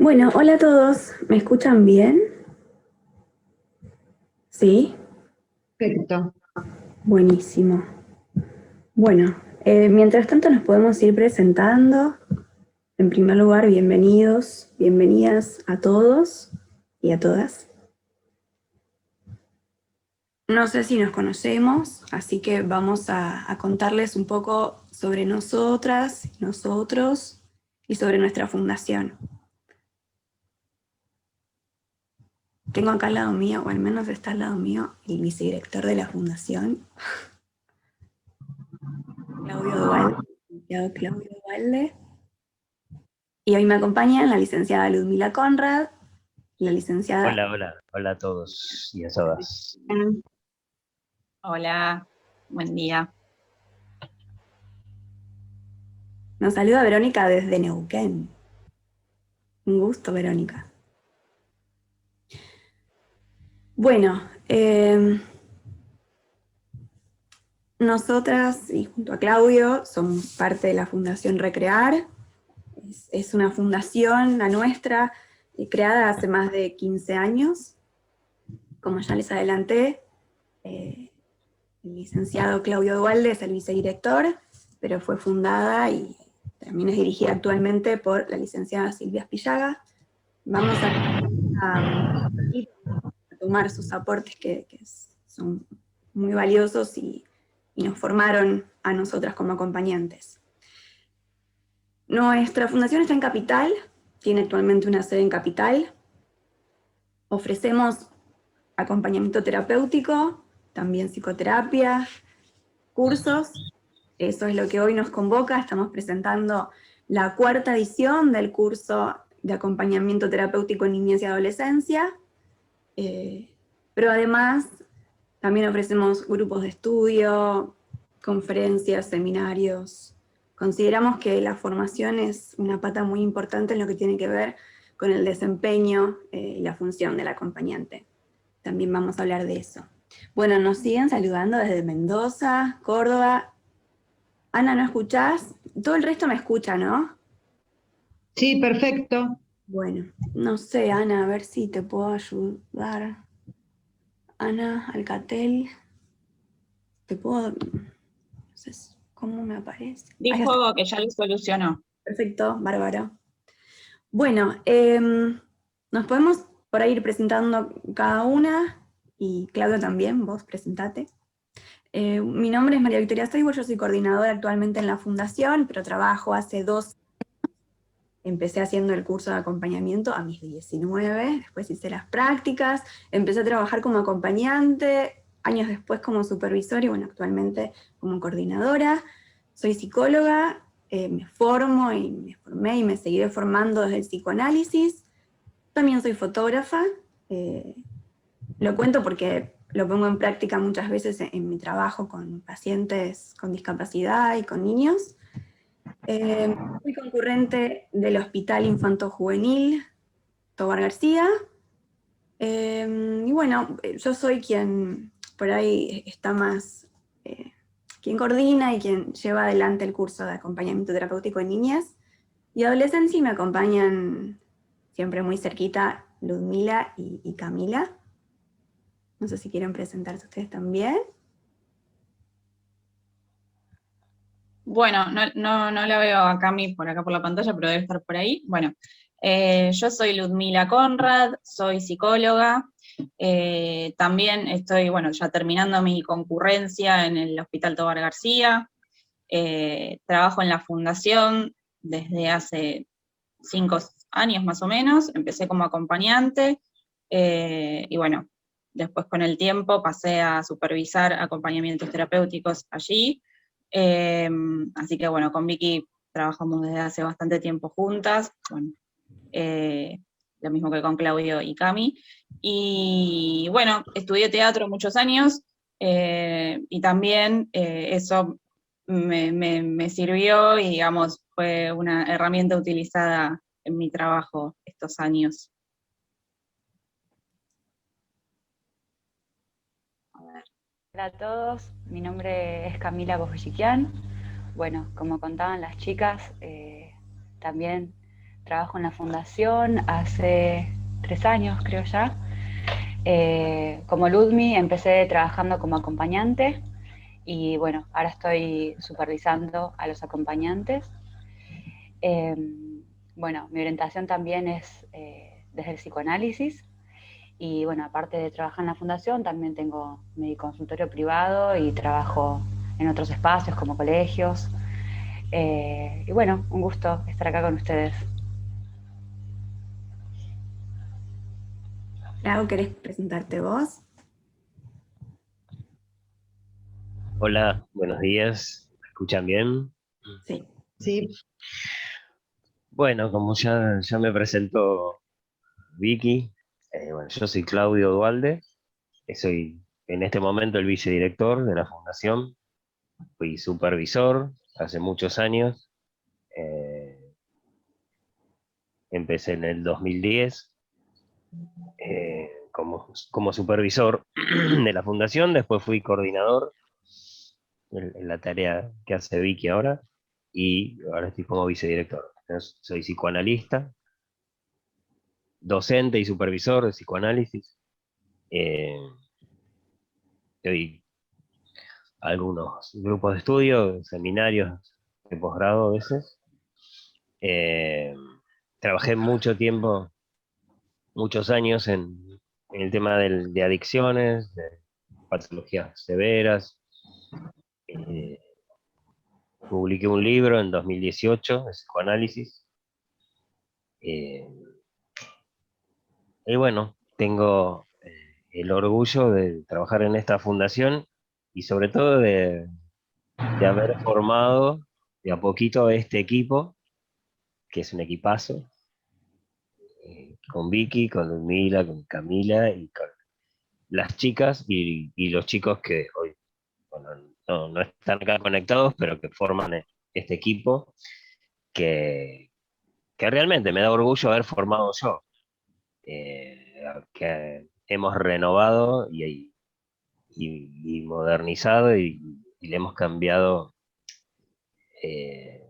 Bueno, hola a todos. ¿Me escuchan bien? Sí, Perfecto. buenísimo. Bueno, mientras tanto nos podemos ir presentando. En primer lugar, bienvenidos, bienvenidas a todos y a todas. No sé si nos conocemos, así que vamos a contarles un poco sobre nosotras, nosotros y sobre nuestra fundación. Tengo acá al lado mío, o al menos está al lado mío, el vicedirector de la fundación, Claudio Duvalde, licenciado Claudio Duvalde. Y hoy me acompañan la licenciada Ludmila Conrad, la licenciada... Hola, hola, hola a todos y a todas. Hola, buen día. Nos saluda Verónica desde Neuquén. Un gusto, Verónica. Bueno, nosotras y junto a Claudio somos parte de la Fundación Recrear. Es una fundación, la nuestra, creada hace más de 15 años. Como ya les adelanté, el licenciado Claudio Dualde es el vicedirector, pero fue fundada y también es dirigida actualmente por la licenciada Silvia Spillaga. Vamos a tomar sus aportes que son muy valiosos y nos formaron a nosotras como acompañantes. Nuestra fundación está en Capital, tiene actualmente una sede en Capital. Ofrecemos acompañamiento terapéutico, también psicoterapia, cursos. Eso es lo que hoy nos convoca. Estamos presentando la 4ª edición del curso de acompañamiento terapéutico en niñez y adolescencia. Pero además también ofrecemos grupos de estudio, conferencias, seminarios. Consideramos que la formación es una pata muy importante en lo que tiene que ver con el desempeño y la función del acompañante. También vamos a hablar de eso. Bueno, nos siguen saludando desde Mendoza, Córdoba. Ana, ¿no escuchás? Todo el resto me escucha, ¿no? Sí, perfecto. Bueno, no sé, Ana, a ver si te puedo ayudar. Ana Alcatel, te puedo... No sé cómo me aparece. Ahí está. Dijo que ya lo solucionó. Perfecto, bárbaro. Bueno, nos podemos por ahí ir presentando cada una, y Claudio también, vos presentate. Mi nombre es María Victoria Seibo, yo soy coordinadora actualmente en la fundación, pero trabajo hace 2. Empecé haciendo el curso de acompañamiento a mis 19, después hice las prácticas, empecé a trabajar como acompañante, años después como supervisora y bueno, actualmente como coordinadora. Soy psicóloga, me formo y me formé y me seguiré formando desde el psicoanálisis. También soy fotógrafa, eh, lo cuento porque lo pongo en práctica muchas veces en mi trabajo con pacientes con discapacidad y con niños. Soy concurrente del Hospital Infanto Juvenil Tobar García. Y bueno, yo soy quien por ahí está más, quien coordina y quien lleva adelante el curso de acompañamiento terapéutico en niñas y adolescencia, y me acompañan siempre muy cerquita Ludmila y Camila. No sé si quieren presentarse ustedes también. Bueno, no la veo a Cami por acá por la pantalla, pero debe estar por ahí. Bueno, yo soy Ludmila Conrad, soy psicóloga. También estoy, bueno, ya terminando mi concurrencia en el Hospital Tobar García. Trabajo en la fundación desde hace 5 años más o menos. Empecé como acompañante y bueno, después con el tiempo pasé a supervisar acompañamientos terapéuticos allí. Así que bueno, con Vicky trabajamos desde hace bastante tiempo juntas, bueno, lo mismo que con Claudio y Cami. Y bueno, estudié teatro muchos años y también eso me sirvió y digamos fue una herramienta utilizada en mi trabajo estos años. Hola a todos, mi nombre es Camila Bojiquian. Bueno, como contaban las chicas, también trabajo en la fundación hace 3 años, creo ya. Como Ludmi empecé trabajando como acompañante y bueno, ahora estoy supervisando a los acompañantes. Bueno, mi orientación también es desde el psicoanálisis y bueno, aparte de trabajar en la fundación, también tengo mi consultorio privado y trabajo en otros espacios como colegios. Y bueno, un gusto estar acá con ustedes. Clau, ¿querés presentarte vos? Hola, buenos días. ¿Me escuchan bien? Sí. Sí, Bueno, como ya me presentó Vicky, bueno, yo soy Claudio Dualde, soy en este momento el vicedirector de la fundación, fui supervisor hace muchos años, eh, empecé en el 2010 como supervisor de la fundación, después fui coordinador en la tarea que hace Vicky ahora, y ahora estoy como vicedirector. Soy psicoanalista, docente y supervisor de psicoanálisis. Eh, Doy algunos grupos de estudio, seminarios de posgrado a veces. Eh, Trabajé mucho tiempo, muchos años en el tema de adicciones, de patologías severas. Eh, Publiqué un libro en 2018 de psicoanálisis. Eh, y bueno, tengo el orgullo de trabajar en esta fundación y sobre todo de haber formado de a poquito este equipo, que es un equipazo, con Vicky, con Ludmila, con Camila y con las chicas y los chicos que hoy bueno, no están acá conectados, pero que forman este equipo que, que realmente me da orgullo haber formado yo, que hemos renovado y modernizado y le hemos cambiado eh,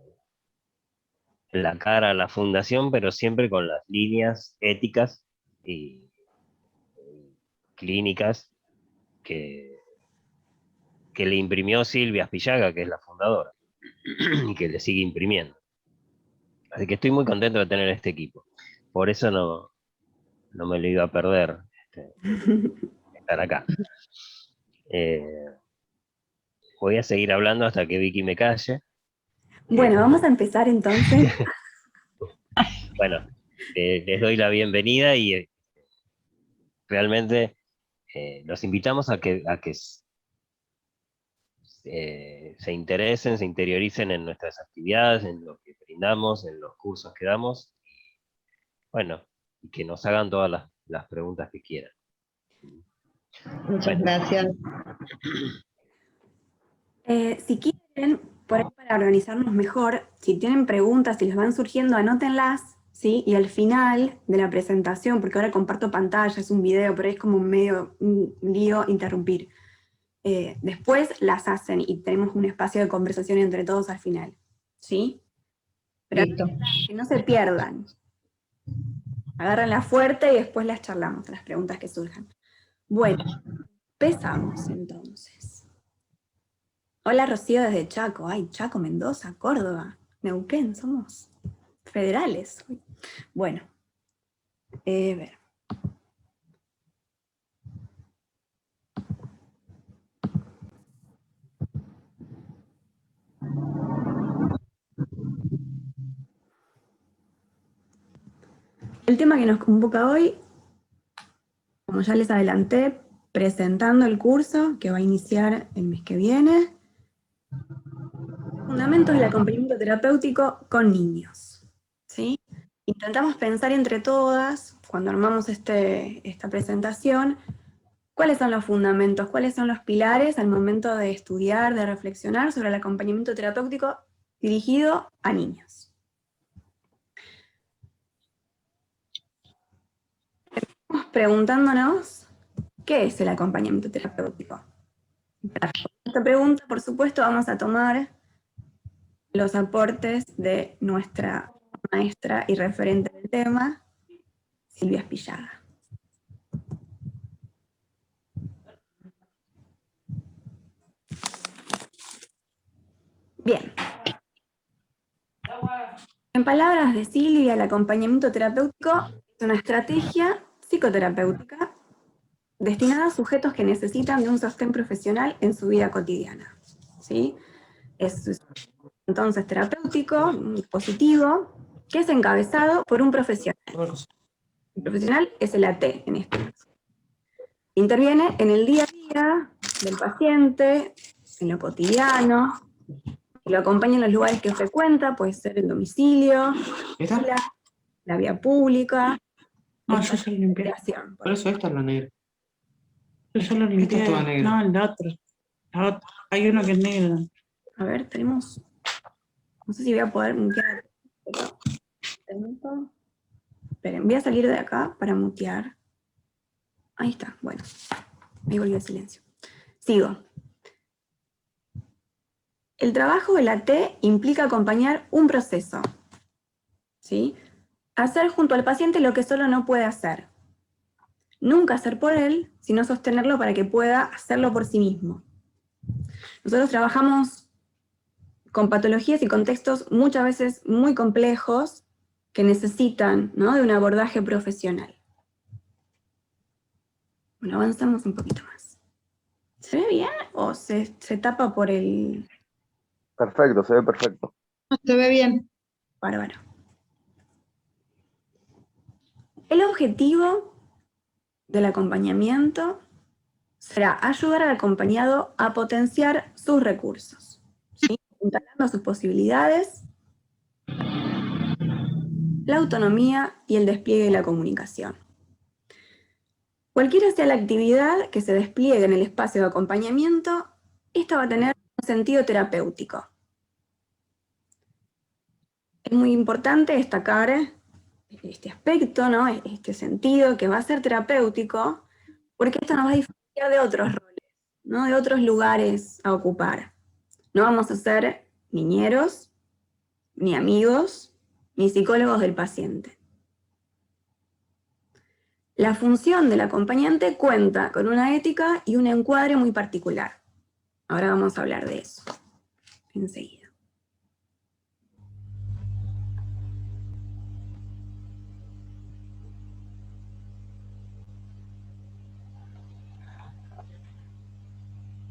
la cara a la fundación, pero siempre con las líneas éticas y clínicas que, que le imprimió Silvia Spillaga, que es la fundadora, y que le sigue imprimiendo. Así que estoy muy contento de tener este equipo. Por eso no me lo iba a perder estar acá. Eh, Voy a seguir hablando hasta que Vicky me calle. Bueno, vamos a empezar entonces. Bueno, les doy la bienvenida y realmente los invitamos a que se interesen, se interioricen en nuestras actividades, en lo que brindamos, en los cursos que damos, bueno, y que nos hagan todas las preguntas que quieran. muchas Bueno, gracias. Si quieren, por ahí para organizarnos mejor, si tienen preguntas, si les van surgiendo, anótenlas, ¿sí? Y al final de la presentación, porque ahora comparto pantalla, es un video, pero es como medio un lío interrumpir. Después las hacen y tenemos un espacio de conversación entre todos al final, ¿sí? Pero Listo. que no se pierdan. Agárrenla fuerte y después las charlamos, las preguntas que surjan. Bueno, empezamos entonces. Hola Rocío desde Chaco. Ay, Chaco, Mendoza, Córdoba, Neuquén, somos federales hoy. Bueno, ver. El tema que nos convoca hoy, como ya les adelanté, presentando el curso que va a iniciar el mes que viene, Fundamentos del acompañamiento terapéutico con niños, ¿sí? Intentamos pensar entre todas, cuando armamos esta presentación, cuáles son los fundamentos, cuáles son los pilares al momento de estudiar, de reflexionar sobre el acompañamiento terapéutico dirigido a niños. Estamos preguntándonos, ¿qué es el acompañamiento terapéutico? Para esta pregunta, por supuesto, vamos a tomar los aportes de nuestra maestra y referente del tema, Silvia Espillaga. Bien. En palabras de Silvia, el acompañamiento terapéutico es una estrategia psicoterapéutica destinada a sujetos que necesitan de un sostén profesional en su vida cotidiana. ¿Sí? Es entonces terapéutico, un dispositivo, que es encabezado por un profesional. El profesional es el AT en este caso. Interviene en el día a día del paciente, en lo cotidiano, lo acompaña en los lugares que frecuenta, puede ser el domicilio, la vía pública. No, yo ya lo limpié. Por eso esta es la negra. Yo ya lo limpié. Esta es toda negra. No, el otro. La otra. Hay uno que es negro. A ver, tenemos... No sé si voy a poder mutear. Esperen, voy a salir de acá para mutear. Ahí está, bueno. Ahí volvió el silencio. Sigo. El trabajo de la T implica acompañar un proceso. ¿Sí? Hacer junto al paciente lo que solo no puede hacer. Nunca hacer por él, sino sostenerlo para que pueda hacerlo por sí mismo. Nosotros trabajamos con patologías y contextos muchas veces muy complejos que necesitan, ¿no?, de un abordaje profesional. Bueno, avanzamos un poquito más. ¿Se ve bien o se tapa por el...? Perfecto, se ve perfecto. Se ve bien. Bárbaro. El objetivo del acompañamiento será ayudar al acompañado a potenciar sus recursos, ¿sí?, apuntando sus posibilidades, la autonomía y el despliegue de la comunicación. Cualquiera sea la actividad que se despliegue en el espacio de acompañamiento, esta va a tener un sentido terapéutico. Es muy importante destacar este aspecto, ¿no?, este sentido que va a ser terapéutico, porque esto nos va a diferenciar de otros roles, ¿no?, de otros lugares a ocupar. No vamos a ser niñeros, ni amigos, ni psicólogos del paciente. La función del acompañante cuenta con una ética y un encuadre muy particular. Ahora vamos a hablar de eso enseguida.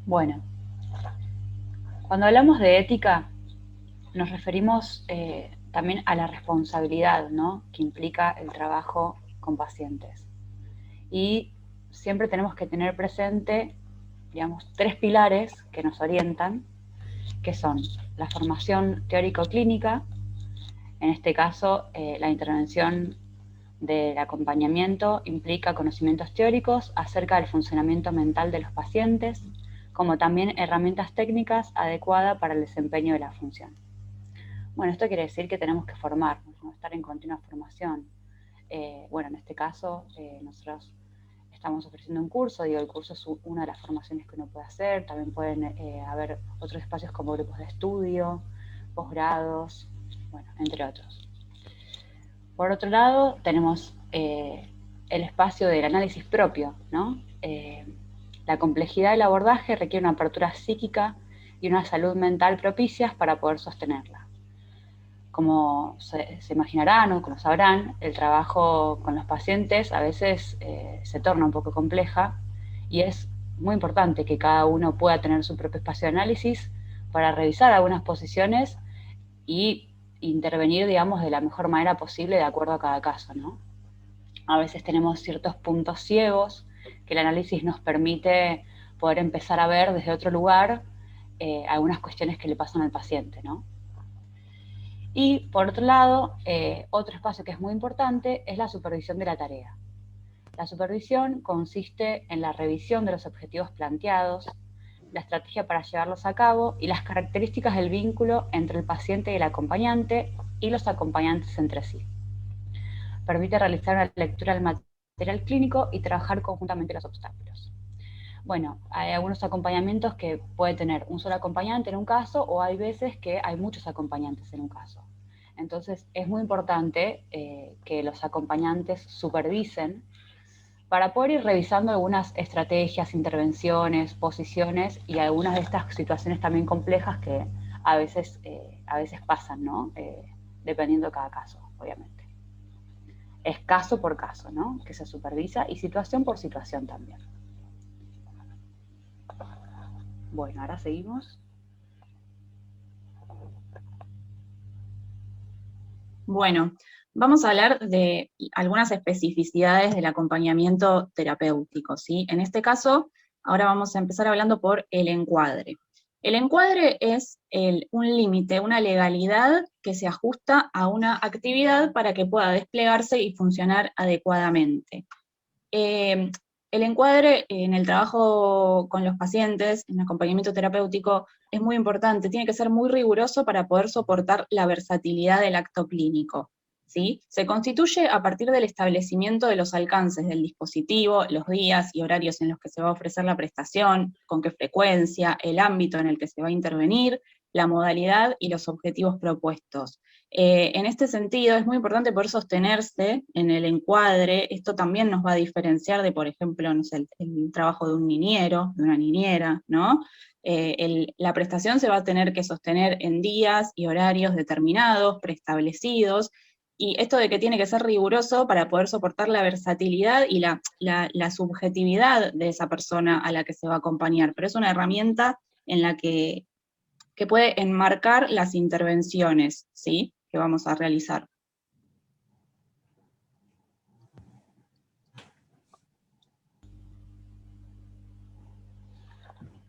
Bueno, cuando hablamos de ética, nos referimos también a la responsabilidad, ¿no?, que implica el trabajo con pacientes. Y siempre tenemos que tener presente, digamos, 3 pilares que nos orientan, que son la formación teórico-clínica, en este caso la intervención del acompañamiento implica conocimientos teóricos acerca del funcionamiento mental de los pacientes, como también herramientas técnicas adecuadas para el desempeño de la función. Bueno, esto quiere decir que tenemos que formarnos, ¿no?, estar en continua formación. Bueno, en este caso nosotros estamos ofreciendo un curso, digo, el curso es una de las formaciones que uno puede hacer, también pueden haber otros espacios como grupos de estudio, posgrados, bueno, entre otros. Por otro lado, tenemos el espacio del análisis propio, ¿no? La complejidad del abordaje requiere una apertura psíquica y una salud mental propicias para poder sostenerla. Como se imaginarán o como sabrán, el trabajo con los pacientes a veces se torna un poco compleja y es muy importante que cada uno pueda tener su propio espacio de análisis para revisar algunas posiciones y intervenir, digamos, de la mejor manera posible de acuerdo a cada caso, ¿no? A veces tenemos ciertos puntos ciegos que el análisis nos permite poder empezar a ver desde otro lugar algunas cuestiones que le pasan al paciente, ¿no? Y por otro lado, otro espacio que es muy importante es la supervisión de la tarea. La supervisión consiste en la revisión de los objetivos planteados, la estrategia para llevarlos a cabo y las características del vínculo entre el paciente y el acompañante y los acompañantes entre sí. Permite realizar una lectura del material clínico y trabajar conjuntamente los obstáculos. Bueno, hay algunos acompañamientos que puede tener un solo acompañante en un caso o hay veces que hay muchos acompañantes en un caso. Entonces es muy importante que los acompañantes supervisen para poder ir revisando algunas estrategias, intervenciones, posiciones y algunas de estas situaciones también complejas que a veces pasan, ¿no? Dependiendo de cada caso, obviamente. Es caso por caso, ¿no? Que se supervisa y situación por situación también. Bueno, ahora seguimos. Bueno, vamos a hablar de algunas especificidades del acompañamiento terapéutico, ¿sí? En este caso, ahora vamos a empezar hablando por el encuadre. El encuadre es un límite, una legalidad que se ajusta a una actividad para que pueda desplegarse y funcionar adecuadamente. El encuadre en el trabajo con los pacientes, en acompañamiento terapéutico, es muy importante, tiene que ser muy riguroso para poder soportar la versatilidad del acto clínico, ¿sí? Se constituye a partir del establecimiento de los alcances del dispositivo, los días y horarios en los que se va a ofrecer la prestación, con qué frecuencia, el ámbito en el que se va a intervenir, la modalidad y los objetivos propuestos. En este sentido, es muy importante poder sostenerse en el encuadre. Esto también nos va a diferenciar de, por ejemplo, no sé, el trabajo de un niñero, de una niñera, ¿no? La prestación se va a tener que sostener en días y horarios determinados, preestablecidos, y esto de que tiene que ser riguroso para poder soportar la versatilidad y la subjetividad de esa persona a la que se va a acompañar, pero es una herramienta en la que puede enmarcar las intervenciones, ¿sí?, que vamos a realizar.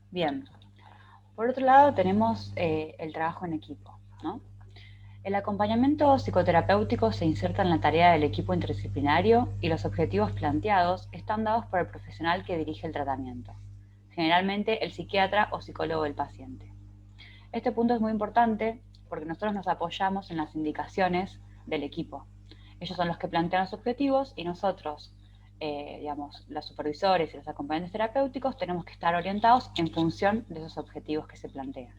Bien. Por otro lado tenemos el trabajo en equipo, ¿no? El acompañamiento psicoterapéutico se inserta en la tarea del equipo interdisciplinario y los objetivos planteados están dados por el profesional que dirige el tratamiento, generalmente el psiquiatra o psicólogo del paciente. Este punto es muy importante porque nosotros nos apoyamos en las indicaciones del equipo. Ellos son los que plantean los objetivos y nosotros, digamos, los supervisores y los acompañantes terapéuticos tenemos que estar orientados en función de esos objetivos que se plantean.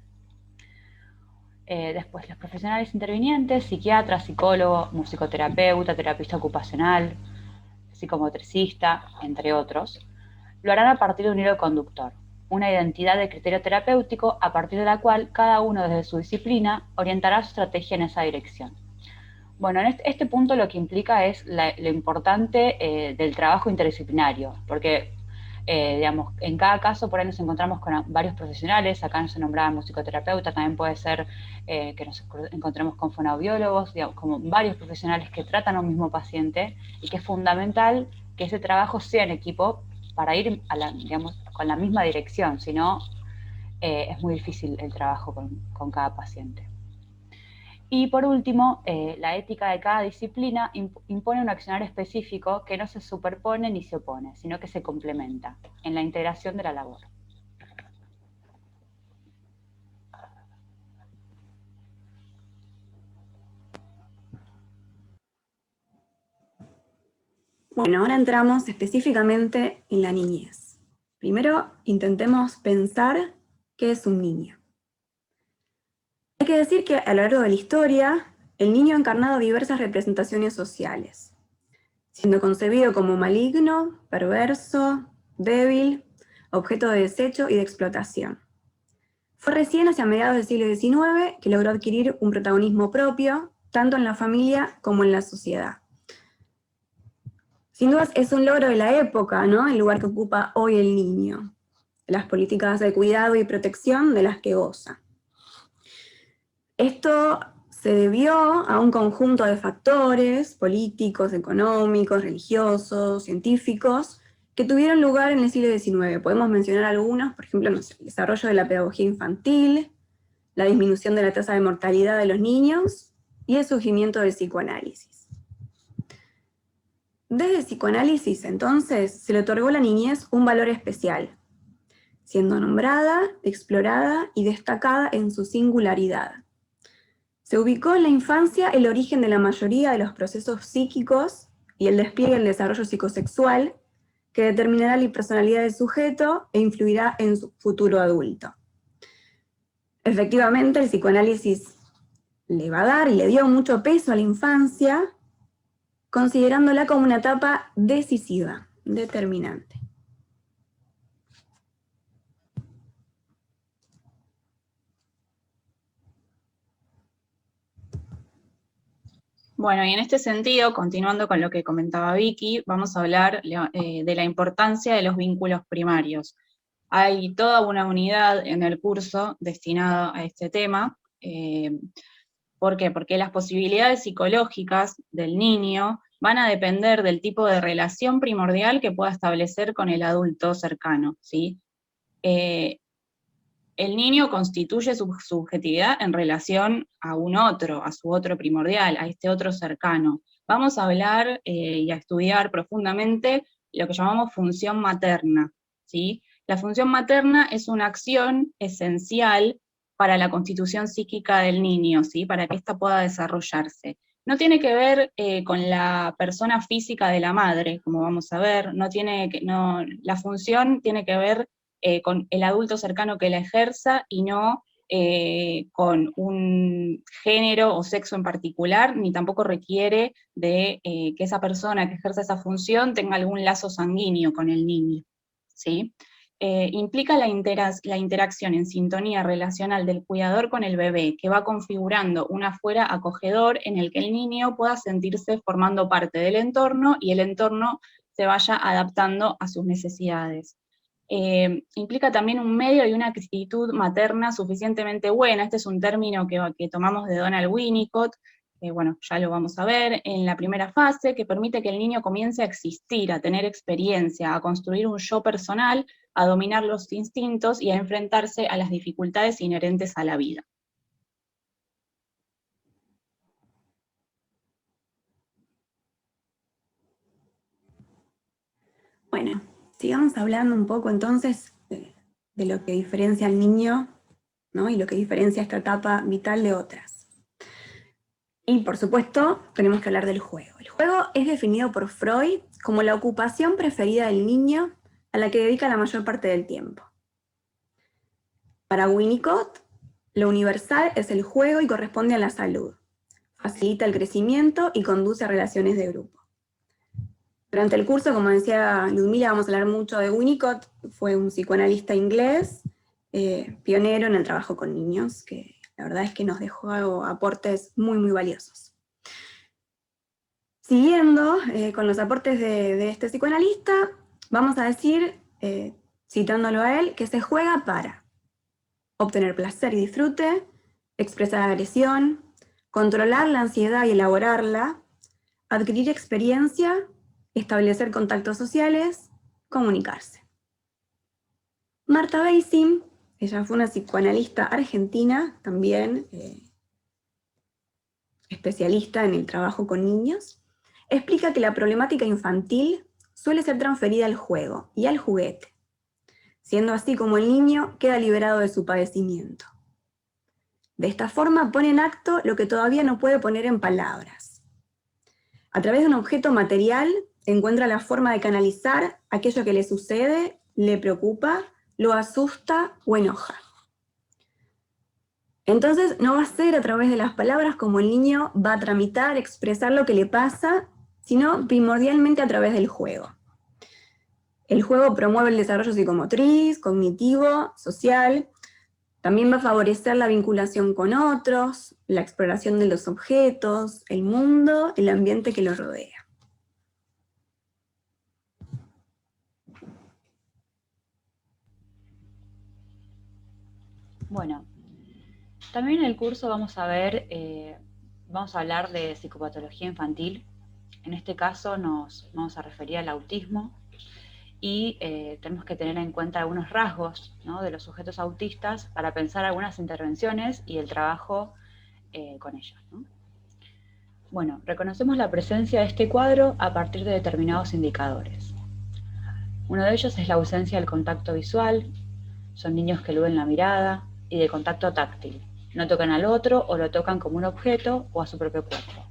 Después, los profesionales intervinientes, psiquiatra, psicólogo, musicoterapeuta, terapista ocupacional, psicomotricista, entre otros, lo harán a partir de un hilo conductor, una identidad de criterio terapéutico a partir de la cual cada uno desde su disciplina orientará su estrategia en esa dirección. Bueno, en este punto lo que implica es lo importante del trabajo interdisciplinario, porque digamos, en cada caso por ahí nos encontramos con varios profesionales, acá no se nombraba musicoterapeuta, también puede ser que nos encontremos con fonoaudiólogos, digamos, como varios profesionales que tratan a un mismo paciente, y que es fundamental que ese trabajo sea en equipo para ir digamos, con la misma dirección, si no es muy difícil el trabajo con cada paciente. Y por último, la ética de cada disciplina impone un accionar específico que no se superpone ni se opone, sino que se complementa en la integración de la labor. Bueno, ahora entramos específicamente en la niñez. Primero, intentemos pensar qué es un niño. Hay que decir que a lo largo de la historia, el niño ha encarnado diversas representaciones sociales, siendo concebido como maligno, perverso, débil, objeto de desecho y de explotación. Fue recién hacia mediados del siglo XIX que logró adquirir un protagonismo propio, tanto en la familia como en la sociedad. Sin duda es un logro de la época, ¿no?, el lugar que ocupa hoy el niño, las políticas de cuidado y protección de las que goza. Esto se debió a un conjunto de factores políticos, económicos, religiosos, científicos, que tuvieron lugar en el siglo XIX. Podemos mencionar algunos, por ejemplo, el desarrollo de la pedagogía infantil, la disminución de la tasa de mortalidad de los niños y el surgimiento del psicoanálisis. Desde el psicoanálisis, entonces, se le otorgó a la niñez un valor especial, siendo nombrada, explorada y destacada en su singularidad. Se ubicó en la infancia el origen de la mayoría de los procesos psíquicos y el despliegue del desarrollo psicosexual que determinará la personalidad del sujeto e influirá en su futuro adulto. Efectivamente, el psicoanálisis le va a dar y le dio mucho peso a la infancia, considerándola como una etapa decisiva, determinante. Bueno, y en este sentido, continuando con lo que comentaba Vicky, vamos a hablar de la importancia de los vínculos primarios. Hay toda una unidad en el curso destinada a este tema. ¿Por qué? Porque las posibilidades psicológicas del niño van a depender del tipo de relación primordial que pueda establecer con el adulto cercano, ¿sí? El niño constituye su subjetividad en relación a un otro, a su otro primordial, a este otro cercano. Vamos a hablar y a estudiar profundamente lo que llamamos función materna, ¿sí? La función materna es una acción esencial para la constitución psíquica del niño, ¿sí? Para que ésta pueda desarrollarse. No tiene que ver con la persona física de la madre, como vamos a ver, la función tiene que ver con el adulto cercano que la ejerza y no con un género o sexo en particular, ni tampoco requiere de que esa persona que ejerza esa función tenga algún lazo sanguíneo con el niño, ¿sí? Implica la interacción en sintonía relacional del cuidador con el bebé, que va configurando un afuera acogedor en el que el niño pueda sentirse formando parte del entorno y el entorno se vaya adaptando a sus necesidades. Implica también un medio y una actitud materna suficientemente buena. Este es un término que tomamos de Donald Winnicott, bueno, ya lo vamos a ver, en la primera fase, que permite que el niño comience a existir, a tener experiencia, a construir un yo personal, a dominar los instintos y a enfrentarse a las dificultades inherentes a la vida. Bueno, sigamos hablando un poco entonces de lo que diferencia al niño, ¿no? Y lo que diferencia esta etapa vital de otras. Y por supuesto, tenemos que hablar del juego. El juego es definido por Freud como la ocupación preferida del niño a la que dedica la mayor parte del tiempo. Para Winnicott, lo universal es el juego y corresponde a la salud. Facilita el crecimiento y conduce a relaciones de grupo. Durante el curso, como decía Ludmila, vamos a hablar mucho de Winnicott. Fue un psicoanalista inglés, pionero en el trabajo con niños, que la verdad es que nos dejó aportes muy, muy valiosos. Siguiendo con los aportes de este psicoanalista, vamos a decir, citándolo a él, que se juega para obtener placer y disfrute, expresar agresión, controlar la ansiedad y elaborarla, adquirir experiencia, establecer contactos sociales, comunicarse. Marta Beisim, ella fue una psicoanalista argentina, también especialista en el trabajo con niños, explica que la problemática infantil suele ser transferida al juego y al juguete, siendo así como el niño queda liberado de su padecimiento. De esta forma pone en acto lo que todavía no puede poner en palabras. A través de un objeto material encuentra la forma de canalizar aquello que le sucede, le preocupa, lo asusta o enoja. Entonces no va a ser a través de las palabras como el niño va a tramitar, expresar lo que le pasa, sino primordialmente a través del juego. El juego promueve el desarrollo psicomotriz, cognitivo, social. También va a favorecer la vinculación con otros, la exploración de los objetos, el mundo, el ambiente que lo rodea. Bueno, también en el curso vamos a hablar de psicopatología infantil. En este caso nos vamos a referir al autismo y tenemos que tener en cuenta algunos rasgos, ¿no?, de los sujetos autistas para pensar algunas intervenciones y el trabajo con ellos, ¿no? Bueno, reconocemos la presencia de este cuadro a partir de determinados indicadores. Uno de ellos es la ausencia del contacto visual, son niños que eluden la mirada, y de contacto táctil. No tocan al otro o lo tocan como un objeto o a su propio cuerpo.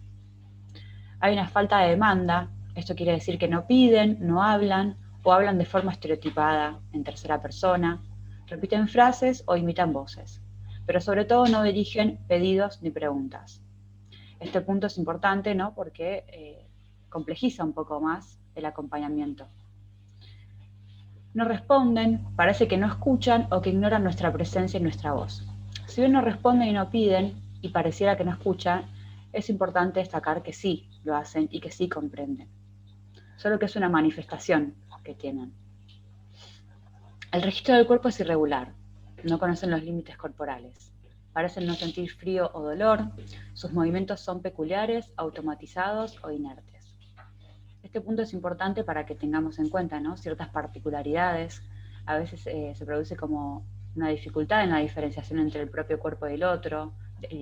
Hay una falta de demanda, esto quiere decir que no piden, no hablan o hablan de forma estereotipada, en tercera persona, repiten frases o imitan voces. pero sobre todo no dirigen pedidos ni preguntas. Este punto es importante, ¿no? Porque complejiza un poco más el acompañamiento. No responden, parece que no escuchan o que ignoran nuestra presencia y nuestra voz. Si bien no responden y no piden, y pareciera que no escuchan, es importante destacar que sí lo hacen y que sí comprenden. Solo que es una manifestación que tienen. El registro del cuerpo es irregular, no conocen los límites corporales. Parecen no sentir frío o dolor, sus movimientos son peculiares, automatizados o inertes. Este punto es importante para que tengamos en cuenta, ¿no?, ciertas particularidades. A veces se produce como una dificultad en la diferenciación entre el propio cuerpo y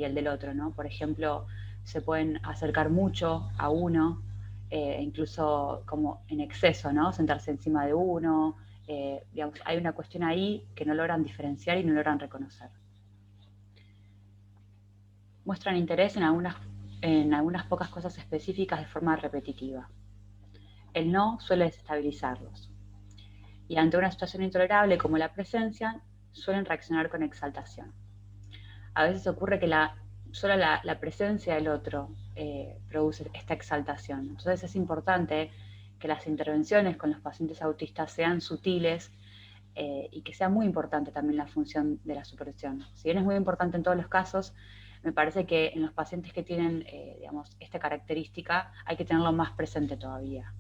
el del otro, ¿no? Por ejemplo, se pueden acercar mucho a uno, incluso como en exceso, ¿no? Sentarse encima de uno. Digamos, hay una cuestión ahí que no logran diferenciar y no logran reconocer. Muestran interés en algunas pocas cosas específicas de forma repetitiva. El no suele desestabilizarlos. Y ante una situación intolerable como la presencia, suelen reaccionar con exaltación. A veces ocurre que solo la presencia del otro produce esta exaltación. Entonces es importante que las intervenciones con los pacientes autistas sean sutiles y que sea muy importante también la función de la supervisión. Si bien es muy importante en todos los casos, me parece que en los pacientes que tienen digamos, esta característica hay que tenerlo más presente todavía.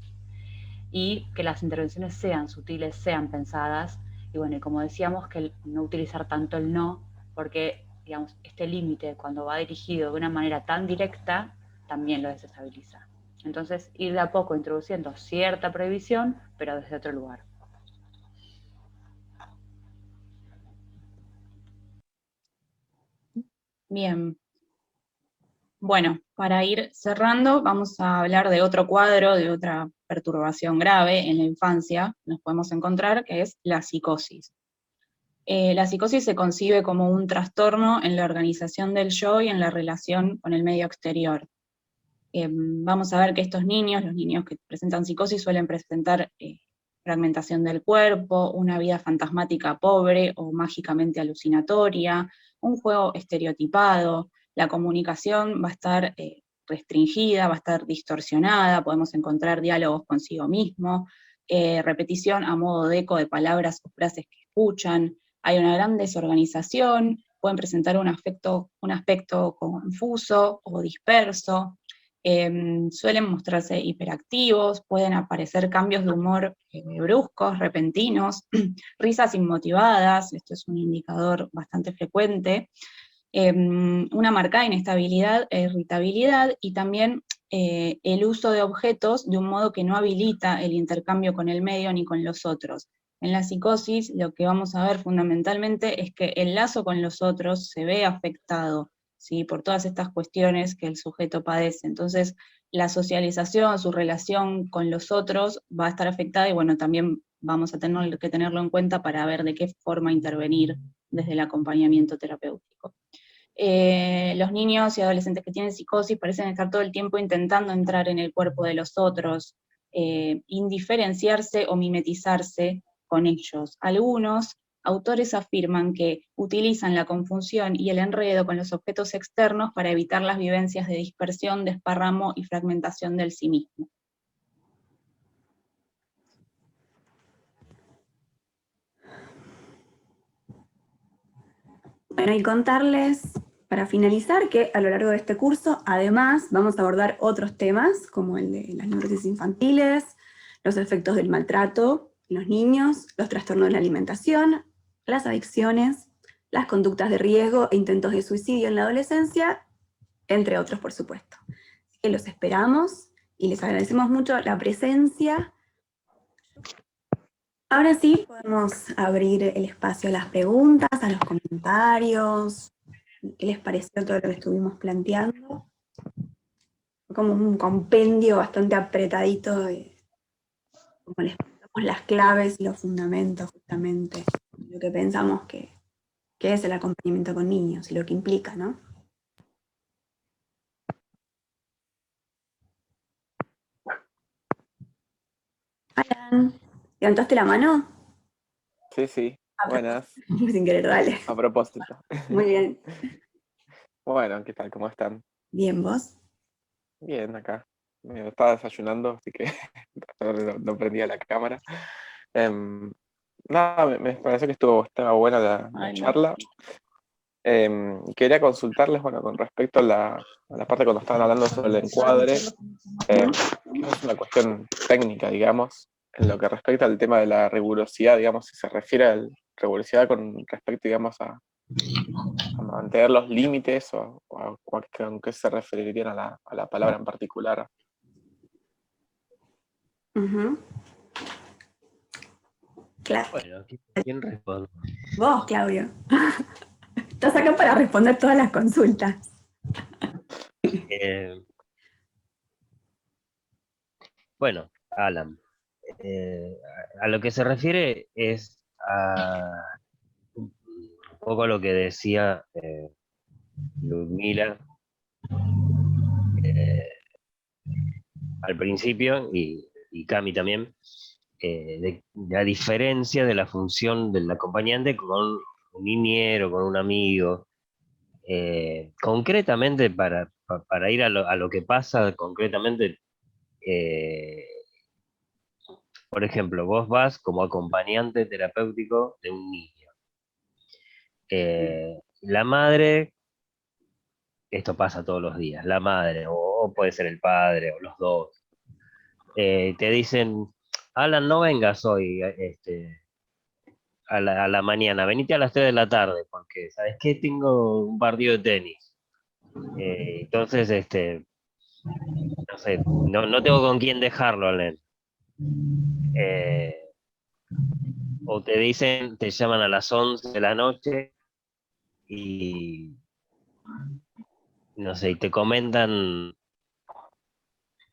Y que las intervenciones sean sutiles, sean pensadas, y bueno, y como decíamos, que no utilizar tanto el no, porque, digamos, este límite, cuando va dirigido de una manera tan directa, también lo desestabiliza. Entonces, ir de a poco introduciendo cierta prohibición, pero desde otro lugar. Bien. Bueno, para ir cerrando, vamos a hablar de otro cuadro, de otra perturbación grave en la infancia, nos podemos encontrar, que es la psicosis. La psicosis se concibe como un trastorno en la organización del yo y en la relación con el medio exterior. Vamos a ver que estos niños, los niños que presentan psicosis, suelen presentar fragmentación del cuerpo, una vida fantasmática pobre o mágicamente alucinatoria, un juego estereotipado, la comunicación va a estar restringida, va a estar distorsionada, podemos encontrar diálogos consigo mismo, repetición a modo de eco de palabras o frases que escuchan, hay una gran desorganización, pueden presentar un aspecto confuso o disperso, suelen mostrarse hiperactivos, pueden aparecer cambios de humor bruscos, repentinos, risas inmotivadas, esto es un indicador bastante frecuente, una marcada inestabilidad e irritabilidad, y también el uso de objetos de un modo que no habilita el intercambio con el medio ni con los otros. En la psicosis lo que vamos a ver fundamentalmente es que el lazo con los otros se ve afectado, ¿sí?, por todas estas cuestiones que el sujeto padece. Entonces, la socialización, su relación con los otros va a estar afectada, y bueno, también vamos a tener que tenerlo en cuenta para ver de qué forma intervenir desde el acompañamiento terapéutico. Los niños y adolescentes que tienen psicosis parecen estar todo el tiempo intentando entrar en el cuerpo de los otros, indiferenciarse o mimetizarse con ellos. Algunos autores afirman que utilizan la confusión y el enredo con los objetos externos para evitar las vivencias de dispersión, desparramo y fragmentación del sí mismo. Bueno, y contarles, para finalizar, que a lo largo de este curso, además, vamos a abordar otros temas, como el de las neurosis infantiles, los efectos del maltrato en los niños, los trastornos de la alimentación, las adicciones, las conductas de riesgo e intentos de suicidio en la adolescencia, entre otros, por supuesto. Así que los esperamos y les agradecemos mucho la presencia. Ahora sí, podemos abrir el espacio a las preguntas, a los comentarios. ¿Qué les pareció todo lo que estuvimos planteando? Fue como un compendio bastante apretadito de cómo les ponemos las claves y los fundamentos justamente, lo que pensamos que es el acompañamiento con niños y lo que implica, ¿no? Alan, ¿levantaste la mano? Sí, sí. Buenas, Sin querer, dale. a propósito. Muy bien. Bueno, ¿qué tal? ¿Cómo están? Bien, ¿vos? Bien, acá. Me estaba desayunando, así que no prendía la cámara. Em, Nada, me pareció que estaba buena la Ay, no. charla. Quería consultarles, bueno, con respecto a la parte cuando estaban hablando sobre el encuadre, que es una cuestión técnica, digamos, en lo que respecta al tema de la rigurosidad, digamos, si se refiere a la rigurosidad con respecto, digamos, a mantener los límites con qué se referirían a la palabra en particular. Ujú. Claro. Bueno, ¿quién responde? Vos, Claudio. Estás acá para responder todas las consultas. Bueno, Alan, a lo que se refiere es a un poco lo que decía Ludmila al principio, y Cami también, de la diferencia de la función del acompañante con un niñero, con un amigo. Concretamente, para ir a lo que pasa concretamente, por ejemplo, vos vas como acompañante terapéutico de un niño. La madre, esto pasa todos los días, la madre, o puede ser el padre, o los dos, te dicen, Alan, no vengas hoy a la mañana, venite a las 3 de la tarde, porque, ¿sabes qué? Tengo un partido de tenis. Entonces, no sé, no tengo con quién dejarlo, Alan. O te dicen, te llaman a las 11 de la noche y no sé, y te comentan,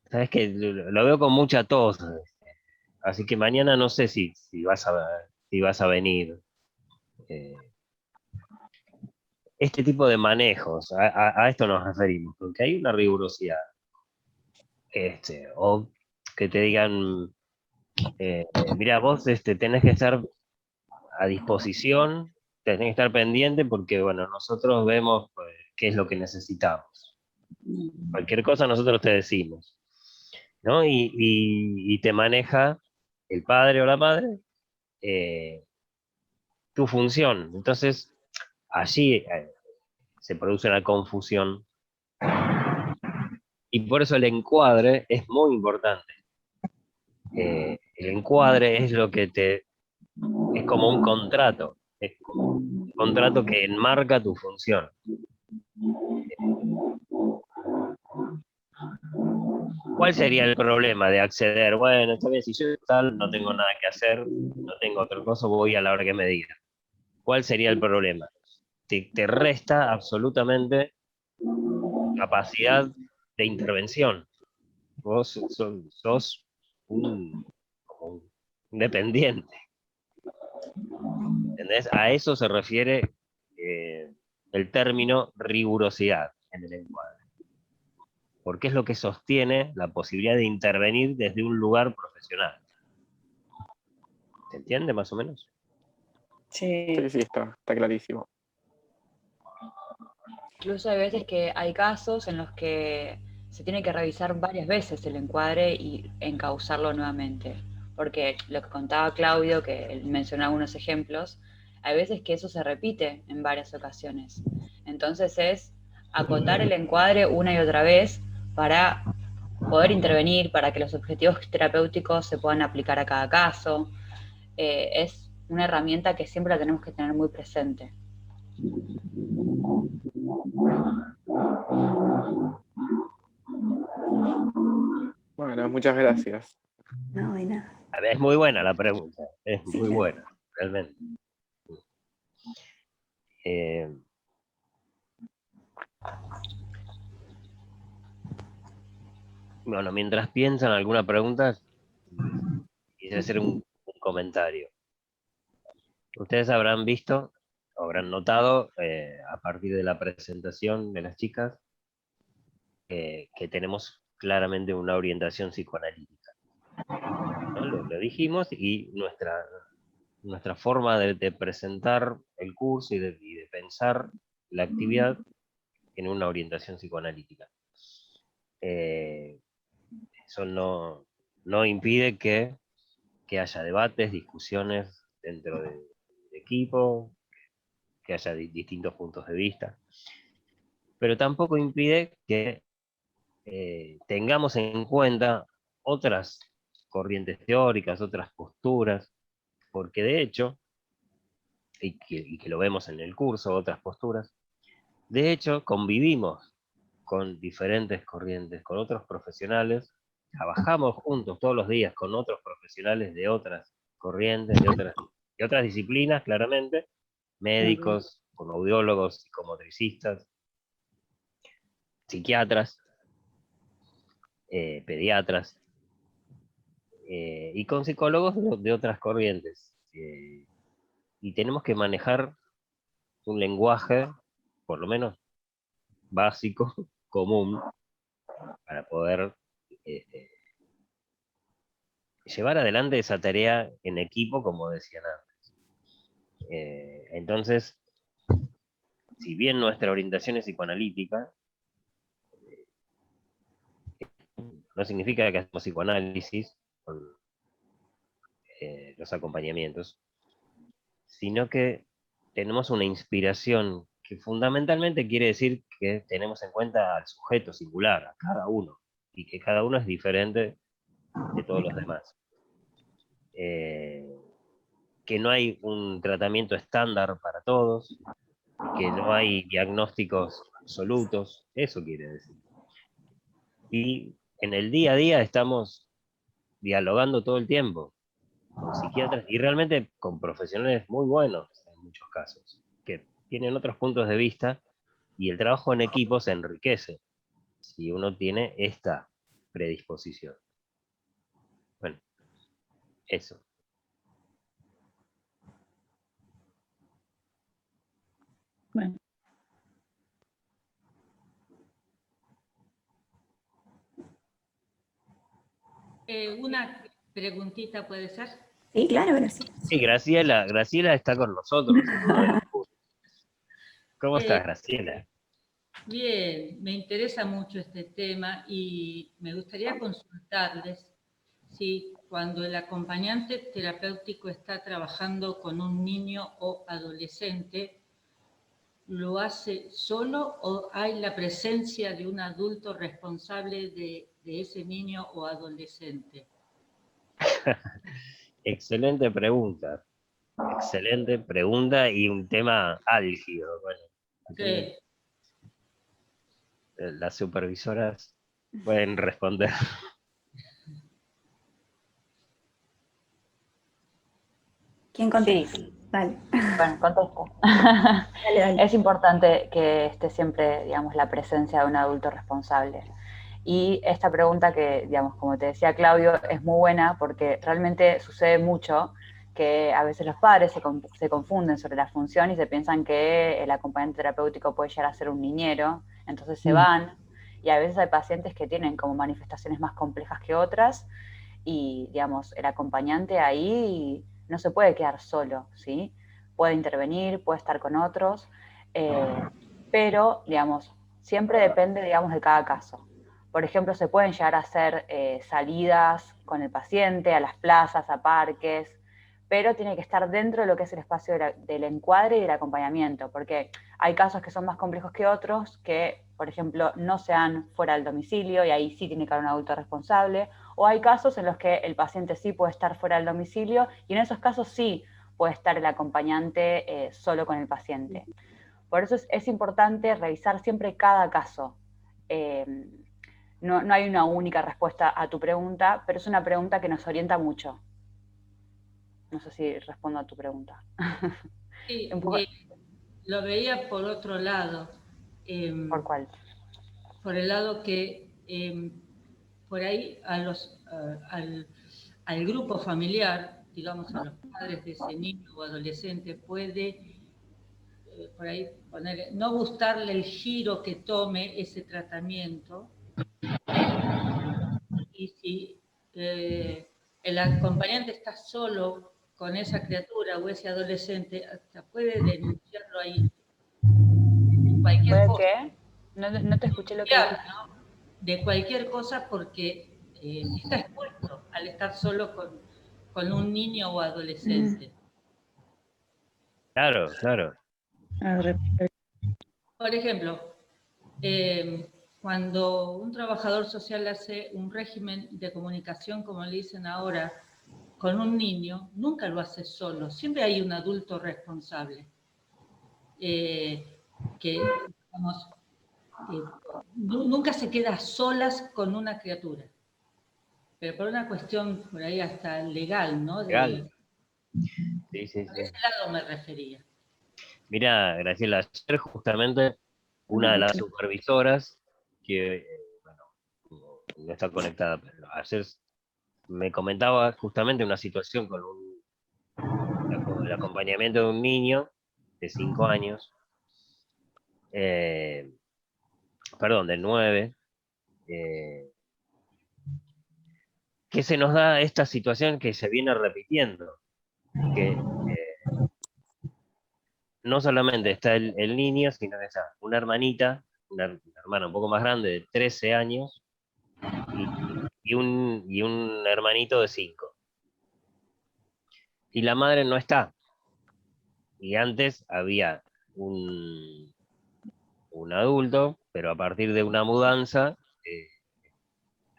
sabes que lo veo con mucha tos, así que mañana no sé si vas a venir. Eh, este tipo de manejos, a esto nos referimos, porque hay una rigurosidad, o que te digan, mira, vos tenés que estar a disposición, tenés que estar pendiente porque, bueno, nosotros vemos pues, qué es lo que necesitamos. Cualquier cosa nosotros te decimos, ¿no? Y te maneja el padre o la madre tu función. Entonces, allí se produce una confusión y por eso el encuadre es muy importante. El encuadre es lo que es como un contrato, es como un contrato que enmarca tu función. ¿Cuál sería el problema de acceder? Bueno, esta vez si yo tal, no tengo nada que hacer, no tengo otra cosa, voy a la hora que me digan. ¿Cuál sería el problema? Te resta absolutamente capacidad de intervención. Vos sos como un dependiente. ¿Entendés? A eso se refiere el término rigurosidad en el encuadre. Porque es lo que sostiene la posibilidad de intervenir desde un lugar profesional. ¿Se entiende más o menos? Sí. Sí, está clarísimo. Incluso hay veces que hay casos en los que se tiene que revisar varias veces el encuadre y encauzarlo nuevamente. Porque lo que contaba Claudio, que él mencionó algunos ejemplos, hay veces que eso se repite en varias ocasiones. Entonces es acotar el encuadre una y otra vez para poder intervenir, para que los objetivos terapéuticos se puedan aplicar a cada caso. Es una herramienta que siempre la tenemos que tener muy presente. Bueno, muchas gracias. No, de nada. Es muy buena la pregunta, es muy buena, realmente. Bueno, mientras piensan alguna pregunta, quisiera hacer un comentario. Ustedes habrán visto, o habrán notado, a partir de la presentación de las chicas, que tenemos claramente una orientación psicoanalítica. ¿No? Lo dijimos y nuestra forma de presentar el curso y de pensar la actividad en una orientación psicoanalítica. Eso no impide que haya debates, discusiones dentro del equipo, que haya distintos puntos de vista, pero tampoco impide que tengamos en cuenta otras corrientes teóricas, otras posturas, porque de hecho, y que lo vemos en el curso, otras posturas, de hecho convivimos con diferentes corrientes, con otros profesionales, trabajamos juntos todos los días con otros profesionales de otras corrientes, de otras disciplinas, claramente, médicos, fonoaudiólogos, psicomotricistas, psiquiatras, pediatras, y con psicólogos de otras corrientes. Y tenemos que manejar un lenguaje, por lo menos básico, común, para poder llevar adelante esa tarea en equipo, como decían antes. Entonces, si bien nuestra orientación es psicoanalítica, no significa que hacemos psicoanálisis con los acompañamientos, sino que tenemos una inspiración que fundamentalmente quiere decir que tenemos en cuenta al sujeto singular, a cada uno, y que cada uno es diferente de todos los demás. Que no hay un tratamiento estándar para todos, que no hay diagnósticos absolutos, eso quiere decir. Y en el día a día estamos dialogando todo el tiempo con psiquiatras y realmente con profesionales muy buenos en muchos casos, que tienen otros puntos de vista, y el trabajo en equipo se enriquece si uno tiene esta predisposición. Bueno, eso. Bueno. Una preguntita puede ser. Sí, claro, gracias. Sí, Graciela está con nosotros. ¿Cómo estás, Graciela? Bien, me interesa mucho este tema y me gustaría consultarles si cuando el acompañante terapéutico está trabajando con un niño o adolescente, ¿lo hace solo o hay la presencia de un adulto responsable de ese niño o adolescente? Excelente pregunta. Excelente pregunta y un tema álgido. Bueno, Sí. las supervisoras pueden responder. ¿Quién contesta? Sí. Dale. Bueno, contesto. Dale. Es importante que esté siempre, digamos, la presencia de un adulto responsable. Y esta pregunta que, digamos, como te decía Claudio, es muy buena porque realmente sucede mucho que a veces los padres se confunden sobre la función y se piensan que el acompañante terapéutico puede llegar a ser un niñero, entonces se van, y a veces hay pacientes que tienen como manifestaciones más complejas que otras, y, digamos, el acompañante ahí no se puede quedar solo, ¿sí? Puede intervenir, puede estar con otros, pero, digamos, siempre depende, digamos, de cada caso. Por ejemplo, se pueden llegar a hacer salidas con el paciente a las plazas, a parques, pero tiene que estar dentro de lo que es el espacio del encuadre y del acompañamiento, porque hay casos que son más complejos que otros, que, por ejemplo, no se dan fuera del domicilio y ahí sí tiene que haber un adulto responsable, o hay casos en los que el paciente sí puede estar fuera del domicilio y en esos casos sí puede estar el acompañante solo con el paciente. Por eso es importante revisar siempre cada caso. No hay una única respuesta a tu pregunta, pero es una pregunta que nos orienta mucho. No sé si respondo a tu pregunta. Sí, lo veía por otro lado. ¿Por cuál? Por el lado que por ahí al grupo familiar, digamos a los padres de ese niño o adolescente, puede por ahí no gustarle el giro que tome ese tratamiento, y si el acompañante está solo con esa criatura o ese adolescente, hasta puede denunciarlo ahí. Cualquier cosa. ¿Qué? No te escuché lo que dijiste. ¿No? De cualquier cosa porque está expuesto al estar solo con un niño o adolescente. Claro, claro. Por ejemplo, cuando un trabajador social hace un régimen de comunicación, como le dicen ahora, con un niño, nunca lo hace solo, siempre hay un adulto responsable. Digamos, nunca se queda a solas con una criatura. Pero por una cuestión por ahí hasta legal, ¿no? Legal. Sí. Por ese lado me refería. Mira, Graciela, ayer justamente una de las supervisoras, que no está conectada, pero ayer me comentaba justamente una situación con el acompañamiento de un niño de 5 años, perdón, de 9, que se nos da esta situación que se viene repitiendo, que no solamente está el niño, sino que está una hermanita, una hermana un poco más grande de 13 años, y un hermanito de 5. Y la madre no está. Y antes había un adulto, pero a partir de una mudanza, el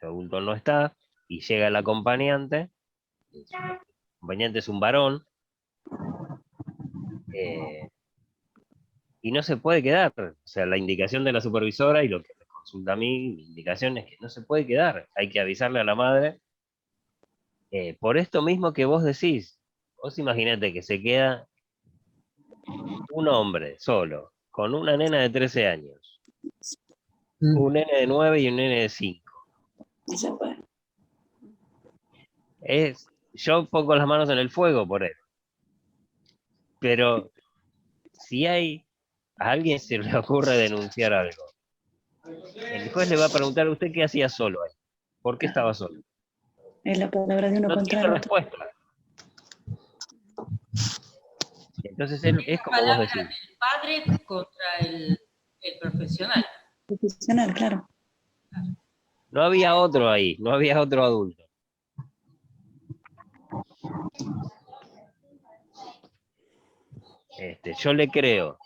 adulto no está, y llega el acompañante. El acompañante es un varón, y no se puede quedar. O sea, la indicación de la supervisora y lo que me consulta a mí, mi indicación es que no se puede quedar. Hay que avisarle a la madre. Por esto mismo que vos decís, vos imaginate que se queda un hombre solo, con una nena de 13 años, un nene de 9 y un nene de 5. Yo pongo las manos en el fuego por él. Pero si a alguien se le ocurre denunciar algo, el juez le va a preguntar a usted qué hacía solo ahí. ¿Por qué estaba solo? Es la palabra de uno No contra tiene el otro. respuesta. Entonces es como vos decís. El padre contra el profesional. Profesional, claro. No había otro ahí, no había otro adulto. Yo le creo.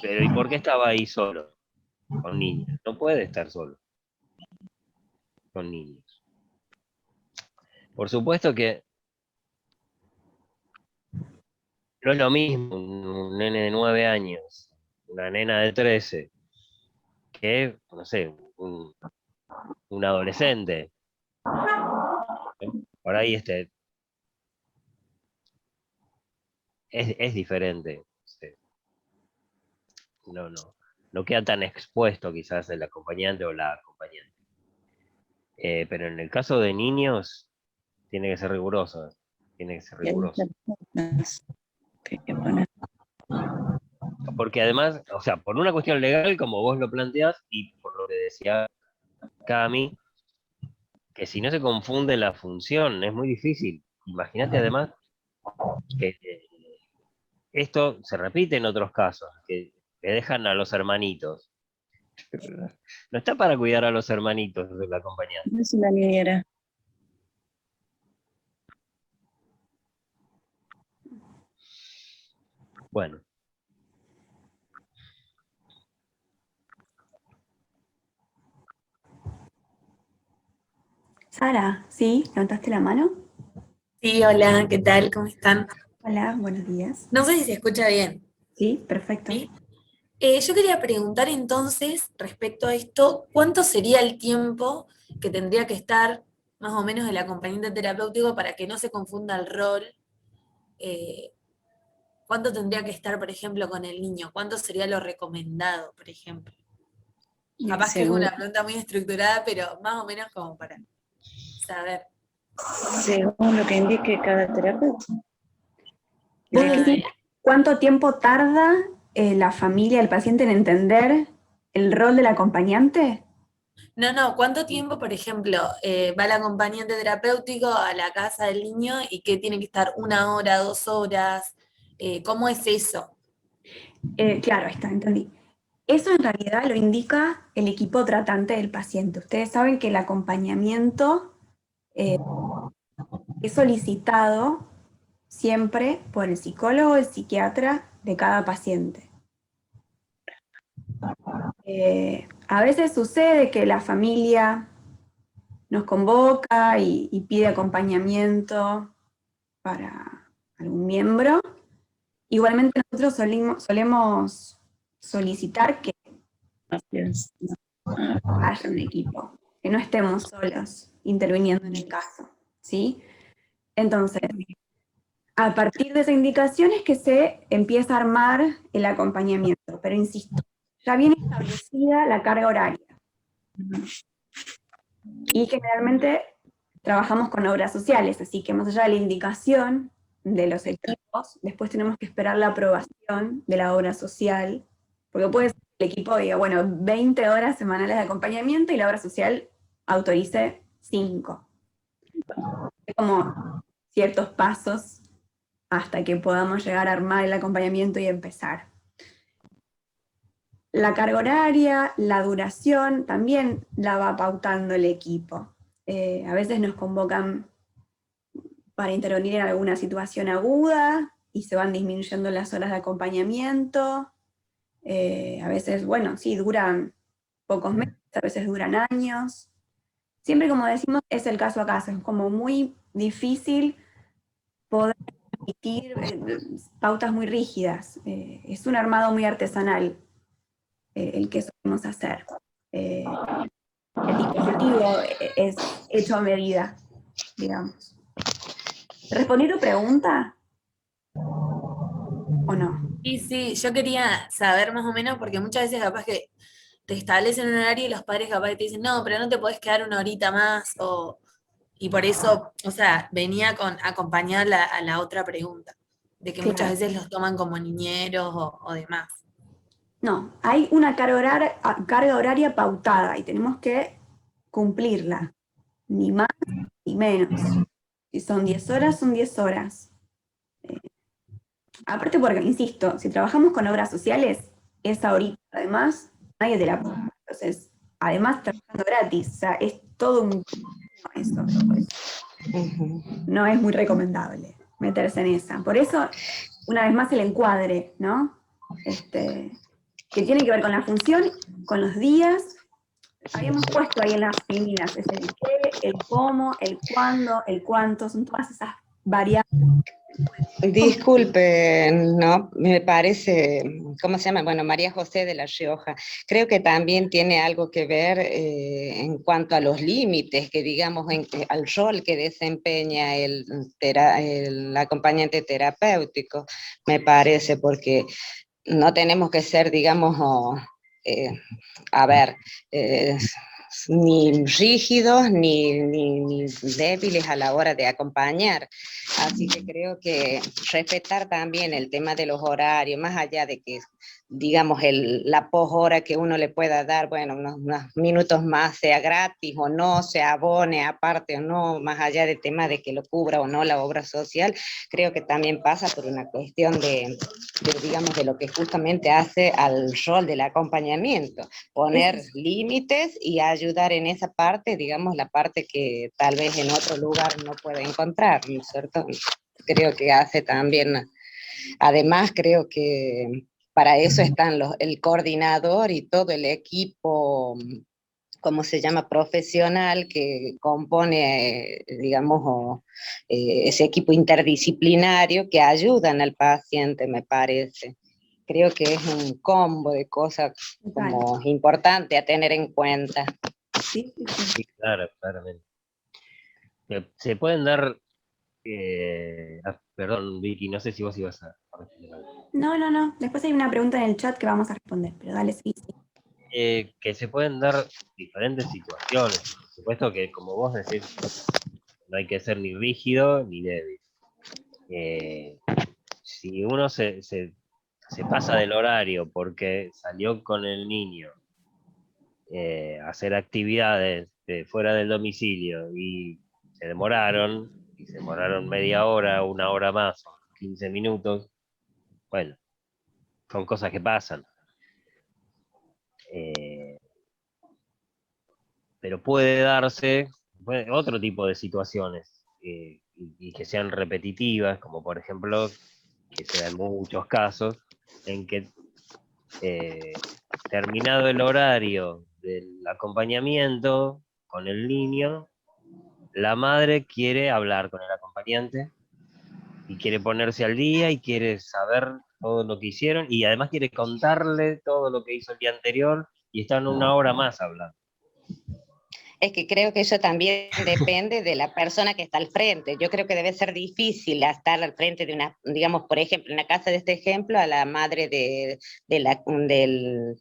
Pero ¿y por qué estaba ahí solo? Con niños. No puede estar solo. Con niños. Por supuesto que no es lo mismo un nene de 9 años, una nena de 13, que, no sé, un adolescente. Por ahí es diferente. Sí. No queda tan expuesto quizás el acompañante o la acompañante. Pero en el caso de niños, tiene que ser riguroso. Tiene que ser riguroso. Porque además, o sea, por una cuestión legal, como vos lo planteás, y por lo que decía Cami, que si no se confunde la función, es muy difícil. Imagínate además que esto se repite en otros casos, que dejan a los hermanitos. No está para cuidar a los hermanitos de la acompañante. No es una niñera. Bueno. Sara, ¿sí? ¿Levantaste la mano? Sí, hola, ¿qué tal? ¿Cómo están? Hola, buenos días. No sé si se escucha bien. Sí, perfecto. ¿Sí? Yo quería preguntar entonces, respecto a esto, ¿cuánto sería el tiempo que tendría que estar más o menos el acompañante terapéutico para que no se confunda el rol? ¿Cuánto tendría que estar, por ejemplo, con el niño? ¿Cuánto sería lo recomendado, por ejemplo? Capaz que es una pregunta muy estructurada, pero más o menos como para saber. Según lo que indique cada terapeuta. ¿Cuánto tiempo tarda la familia, el paciente en entender el rol del acompañante? No, ¿cuánto tiempo, por ejemplo, va el acompañante terapéutico a la casa del niño y que tiene que estar 1 hora, 2 horas? ¿Cómo es eso? Claro, está, entendí. Eso en realidad lo indica el equipo tratante del paciente. Ustedes saben que el acompañamiento eh, es solicitado siempre por el psicólogo o el psiquiatra de cada paciente. A veces sucede que la familia nos convoca y pide acompañamiento para algún miembro. Igualmente nosotros solemos solicitar que haya un equipo, que no estemos solos interviniendo en el caso, ¿sí? Entonces, a partir de esa indicación es que se empieza a armar el acompañamiento, pero insisto, ya viene establecida la carga horaria. Y generalmente trabajamos con obras sociales, así que más allá de la indicación de los equipos, después tenemos que esperar la aprobación de la obra social, porque puede ser que el equipo diga, bueno, 20 horas semanales de acompañamiento y la obra social autorice 5. Es como ciertos pasos hasta que podamos llegar a armar el acompañamiento y empezar. La carga horaria, la duración, también la va pautando el equipo. A veces nos convocan para intervenir en alguna situación aguda y se van disminuyendo las horas de acompañamiento. A veces, bueno, sí, duran pocos meses, a veces duran años. Siempre, como decimos, es el caso a caso. Es como muy difícil poder emitir pautas muy rígidas. Es un armado muy artesanal el que solemos hacer. El dispositivo es hecho a medida, digamos. ¿Respondí tu pregunta? ¿O no? Sí, yo quería saber más o menos, porque muchas veces capaz que te establecen un horario y los padres capaz que te dicen, no, pero no te podés quedar 1 horita más, y por eso, o sea, venía con acompañar a la otra pregunta, de que muchas Claro. veces los toman como niñeros o demás. No, hay una carga horaria pautada y tenemos que cumplirla, ni más ni menos. Si son 10 horas, son 10 horas. Aparte porque, insisto, si trabajamos con obras sociales, esa horita además, nadie te la paga. Entonces, además trabajando gratis, o sea, es todo un... Eso. No es muy recomendable meterse en esa. Por eso, una vez más, el encuadre, ¿no? Que tiene que ver con la función, con los días. Habíamos puesto ahí en las líneas, es el qué, el cómo, el cuándo, el cuánto, son todas esas variables. Disculpe, no, me parece, ¿cómo se llama? Bueno, María José de La Rioja. Creo que también tiene algo que ver en cuanto a los límites, que digamos, al rol que desempeña el acompañante terapéutico, me parece, porque no tenemos que ser, digamos, a ver, ni rígidos ni débiles a la hora de acompañar. Así que creo que respetar también el tema de los horarios, más allá de que, digamos, la poshora que uno le pueda dar, bueno, unos minutos más, sea gratis o no, se abone aparte o no, más allá del tema de que lo cubra o no la obra social, creo que también pasa por una cuestión digamos, de lo que justamente hace al rol del acompañamiento, poner límites y ayudar en esa parte, digamos, la parte que tal vez en otro lugar no puede encontrar, ¿no es cierto? Creo que hace también, además creo que para eso están el coordinador y todo el equipo, ¿cómo se llama?, profesional que compone, digamos, ese equipo interdisciplinario que ayudan al paciente, me parece. Creo que es un combo de cosas como importante a tener en cuenta. Sí, claro, claramente. Se pueden dar, perdón, Vicky, no sé si vos ibas a responder algo. No. Después hay una pregunta en el chat que vamos a responder, pero dale, sí. Que se pueden dar diferentes situaciones. Por supuesto que, como vos decís, no hay que ser ni rígido ni débil. Si uno se pasa del horario porque salió con el niño hacer actividades fuera del domicilio y se demoraron media hora, una hora más, 15 minutos, bueno, son cosas que pasan. Pero puede darse otro tipo de situaciones y que sean repetitivas, como por ejemplo, que se dan muchos casos, en que terminado el horario del acompañamiento con el niño, la madre quiere hablar con el acompañante y quiere ponerse al día y quiere saber todo lo que hicieron y además quiere contarle todo lo que hizo el día anterior y están una hora más hablando. Es que creo que eso también depende de la persona que está al frente. Yo creo que debe ser difícil estar al frente de una, digamos, por ejemplo, en la casa de este ejemplo, a la madre del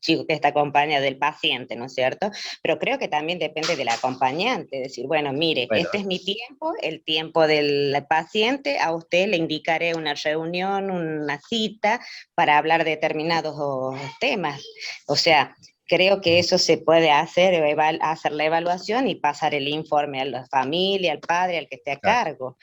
chico que está acompañado del paciente, ¿no es cierto? Pero creo que también depende del acompañante, decir, bueno, mire, este es mi tiempo, el tiempo del paciente, a usted le indicaré una reunión, una cita para hablar de determinados temas. O sea, creo que eso se puede hacer, hacer la evaluación y pasar el informe a la familia, al padre, al que esté a cargo.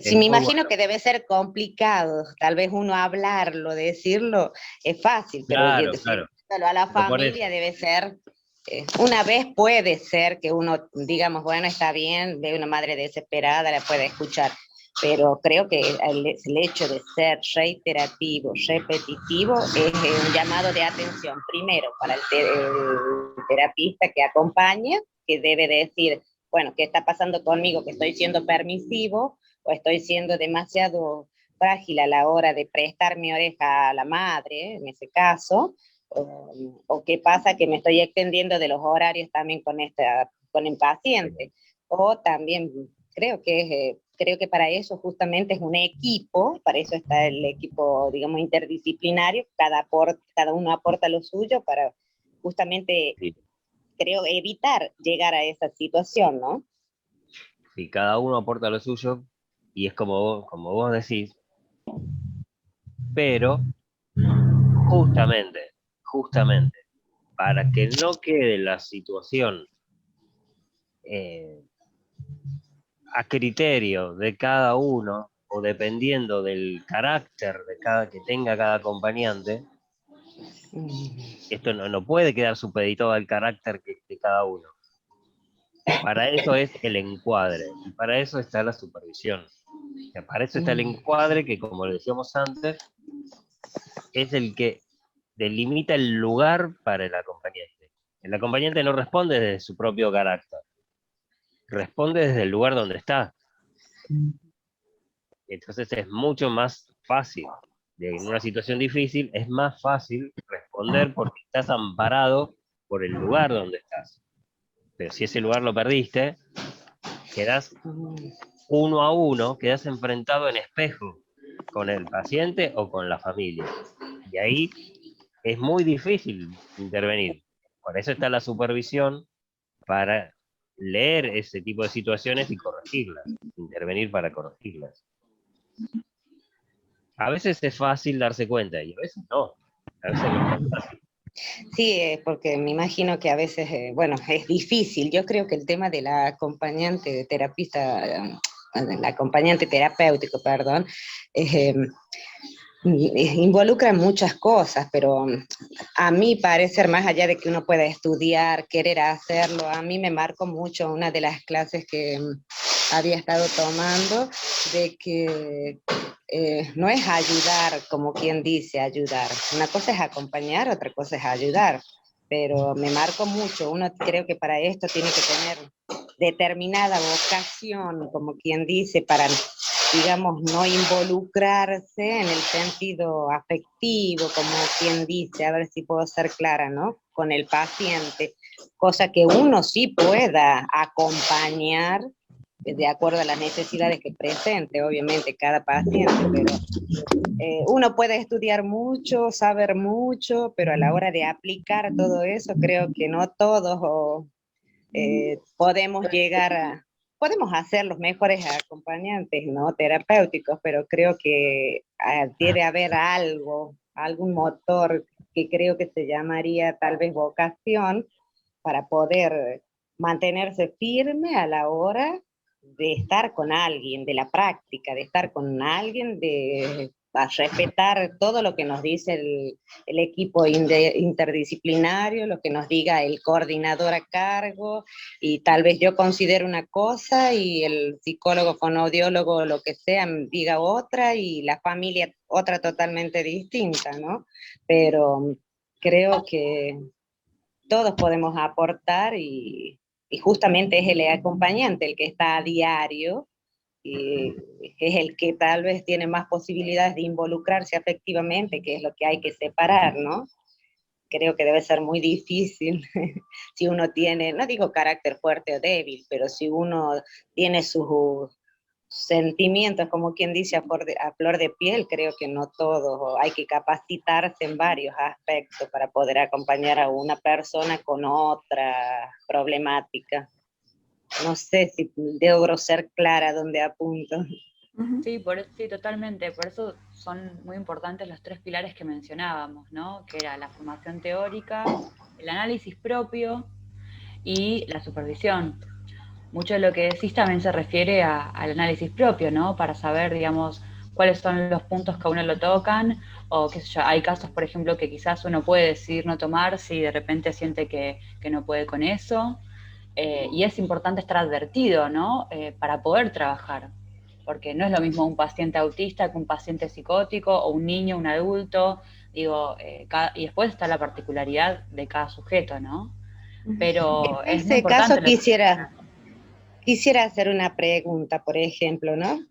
Sí, me imagino que debe ser complicado, tal vez uno hablarlo, decirlo, es fácil, pero claro. A la familia debe ser, una vez puede ser que uno, digamos, bueno, está bien, ve una madre desesperada, la puede escuchar, pero creo que el hecho de ser reiterativo, repetitivo, es un llamado de atención, primero, para el terapista que acompaña, que debe decir, bueno, ¿qué está pasando conmigo? Que estoy siendo permisivo, o estoy siendo demasiado frágil a la hora de prestar mi oreja a la madre, en ese caso, o qué pasa que me estoy extendiendo de los horarios también con el paciente, o también creo que para eso justamente es un equipo, para eso está el equipo, digamos, interdisciplinario, cada uno aporta lo suyo para justamente, creo, evitar llegar a esa situación, ¿no? Sí, cada uno aporta lo suyo, y es como vos decís, pero justamente, para que no quede la situación a criterio de cada uno, o dependiendo del carácter que tenga cada acompañante, esto no puede quedar supeditado al carácter de cada uno. Para eso es el encuadre, y para eso está la supervisión. O sea, para eso está el encuadre que, como le decíamos antes, es el que delimita el lugar para el acompañante. El acompañante no responde desde su propio carácter, responde desde el lugar donde está. Entonces es mucho más fácil. En una situación difícil es más fácil responder porque estás amparado por el lugar donde estás. Pero si ese lugar lo perdiste, quedás uno a uno, quedás enfrentado en espejo con el paciente o con la familia. Y ahí es muy difícil intervenir. Por eso está la supervisión, para leer ese tipo de situaciones y corregirlas, intervenir para corregirlas. A veces es fácil darse cuenta y a veces no. A veces no es tan fácil. Sí, porque me imagino que a veces, bueno, es difícil. Yo creo que el tema del acompañante el acompañante terapéutico, perdón, involucra muchas cosas, pero a mí parecer, más allá de que uno pueda estudiar, querer hacerlo, a mí me marcó mucho una de las clases que había estado tomando, de que no es ayudar, como quien dice, ayudar. Una cosa es acompañar, otra cosa es ayudar, pero me marcó mucho. Uno creo que para esto tiene que tener determinada vocación, como quien dice, para, digamos, no involucrarse en el sentido afectivo, como quien dice, a ver si puedo ser clara, ¿no? Con el paciente, cosa que uno sí pueda acompañar de acuerdo a las necesidades que presente, obviamente, cada paciente, pero uno puede estudiar mucho, saber mucho, pero a la hora de aplicar todo eso, creo que no todos podemos podemos hacer los mejores acompañantes, ¿no? Terapéuticos, pero creo que debe haber algún motor que creo que se llamaría tal vez vocación, para poder mantenerse firme a la hora de estar con alguien, de la práctica, de estar con alguien, a respetar todo lo que nos dice el equipo interdisciplinario, lo que nos diga el coordinador a cargo, y tal vez yo considero una cosa y el psicólogo fonoaudiólogo, lo que sea, diga otra, y la familia otra totalmente distinta, ¿no? Pero creo que todos podemos aportar y justamente es el acompañante el que está a diario, y es el que tal vez tiene más posibilidades de involucrarse afectivamente, que es lo que hay que separar, ¿no? Creo que debe ser muy difícil si uno tiene, no digo carácter fuerte o débil, pero si uno tiene sus sentimientos, como quien dice, a flor de piel, creo que no todos, hay que capacitarse en varios aspectos para poder acompañar a una persona con otra problemática. No sé si logro ser clara donde apunto. Sí, sí, totalmente. Por eso son muy importantes los 3 pilares que mencionábamos, ¿no? Que era la formación teórica, el análisis propio y la supervisión. Mucho de lo que decís también se refiere al análisis propio, ¿no? Para saber, digamos, cuáles son los puntos que a uno lo tocan, o qué sé yo, hay casos, por ejemplo, que quizás uno puede decidir no tomar si de repente siente que no puede con eso. Y es importante estar advertido, ¿no? Para poder trabajar, porque no es lo mismo un paciente autista que un paciente psicótico, o un niño, un adulto, digo, y después está la particularidad de cada sujeto, ¿no? Pero En es muy ese caso importante. quisiera hacer una pregunta, por ejemplo, ¿no?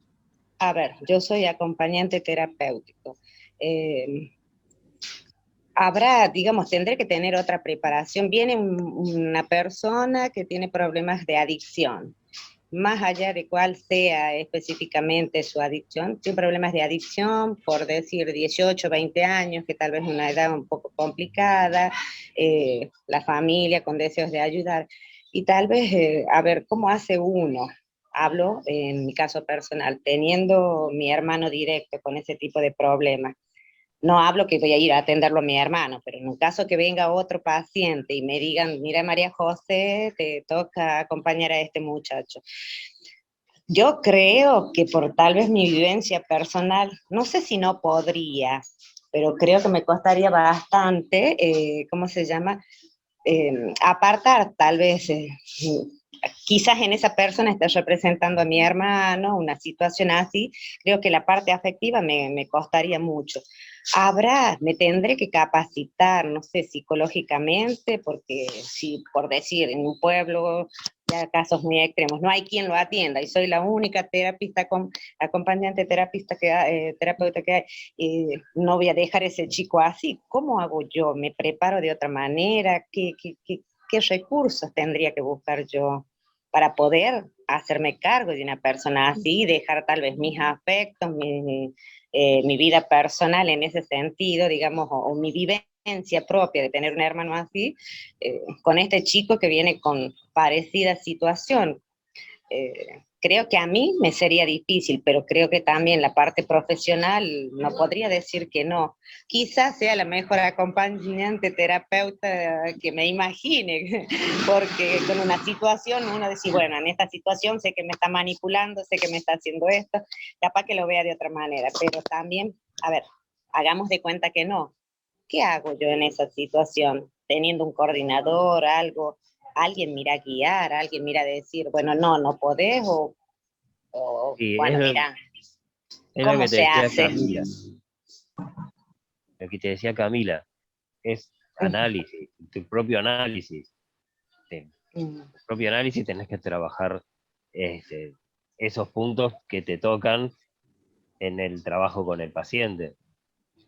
A ver, yo soy acompañante terapéutico. Digamos, tendré que tener otra preparación. Viene una persona que tiene problemas de adicción, más allá de cuál sea específicamente su adicción, tiene problemas de adicción, por decir 18, 20 años, que tal vez es una edad un poco complicada, la familia con deseos de ayudar, y tal vez, a ver, ¿cómo hace uno? Hablo en mi caso personal, teniendo mi hermano directo con ese tipo de problemas. No hablo que voy a ir a atenderlo a mi hermano, pero en un caso que venga otro paciente y me digan, mira María José, te toca acompañar a este muchacho. Yo creo que por tal vez mi vivencia personal, no sé si no podría, pero creo que me costaría bastante, ¿cómo se llama? Apartar tal vez, quizás en esa persona esté representando a mi hermano, una situación así, creo que la parte afectiva me costaría mucho. Me tendré que capacitar, no sé, psicológicamente, porque si, por decir, en un pueblo, ya casos muy extremos, no hay quien lo atienda, y soy la única acompañante terapeuta que hay, no voy a dejar ese chico así. ¿Cómo hago yo? ¿Me preparo de otra manera? ¿Qué recursos tendría que buscar yo para poder hacerme cargo de una persona así, dejar tal vez mis afectos, mi vida personal en ese sentido, digamos, o mi vivencia propia de tener un hermano así, con este chico que viene con parecida situación? Creo que a mí me sería difícil, pero creo que también la parte profesional no podría decir que no. Quizás sea la mejor acompañante terapeuta que me imagine, porque con una situación uno dice, bueno, en esta situación sé que me está manipulando, sé que me está haciendo esto, capaz que lo vea de otra manera, pero también, a ver, hagamos de cuenta que no. ¿Qué hago yo en esa situación? Teniendo un coordinador, algo, alguien mira a guiar, alguien mira a decir, bueno, no podés, Sí, bueno, mira, es lo ¿cómo que te se decía hace? Camila. Lo que te decía Camila, es análisis, tu propio análisis. Tu propio análisis tenés que trabajar esos puntos que te tocan en el trabajo con el paciente.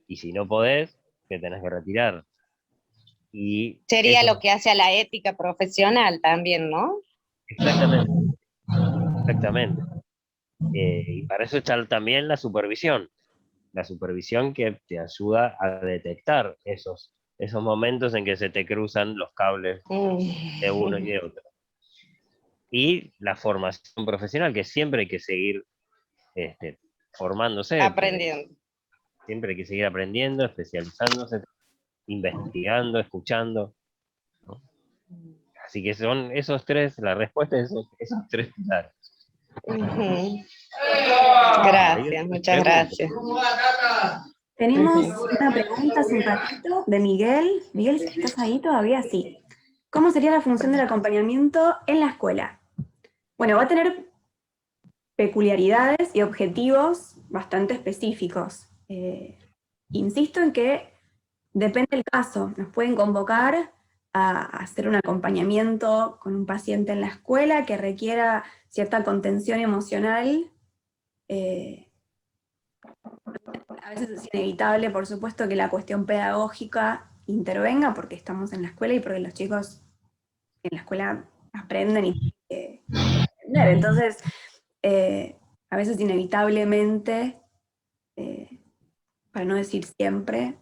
Y si no podés, te tenés que retirar. Y Sería lo que hace a la ética profesional también, ¿no? Exactamente, exactamente. Y para eso está también la supervisión que te ayuda a detectar esos momentos en que se te cruzan los cables de uno y de otro. Y la formación profesional, que siempre hay que seguir formándose. Aprendiendo. Siempre hay que seguir aprendiendo, especializándose, investigando, escuchando, ¿no? Así que son esos tres, la respuesta es esos tres pilares. Gracias, muchas gracias. Tenemos una pregunta hace un ratito de Miguel. Miguel, ¿estás ahí todavía? Sí. ¿Cómo sería la función del acompañamiento en la escuela? Bueno, va a tener peculiaridades y objetivos bastante específicos. Insisto en que depende del caso. Nos pueden convocar a hacer un acompañamiento con un paciente en la escuela que requiera cierta contención emocional. A veces es inevitable, por supuesto, que la cuestión pedagógica intervenga porque estamos en la escuela y porque los chicos en la escuela aprenden y tienen que aprender. Entonces, a veces inevitablemente, para no decir siempre,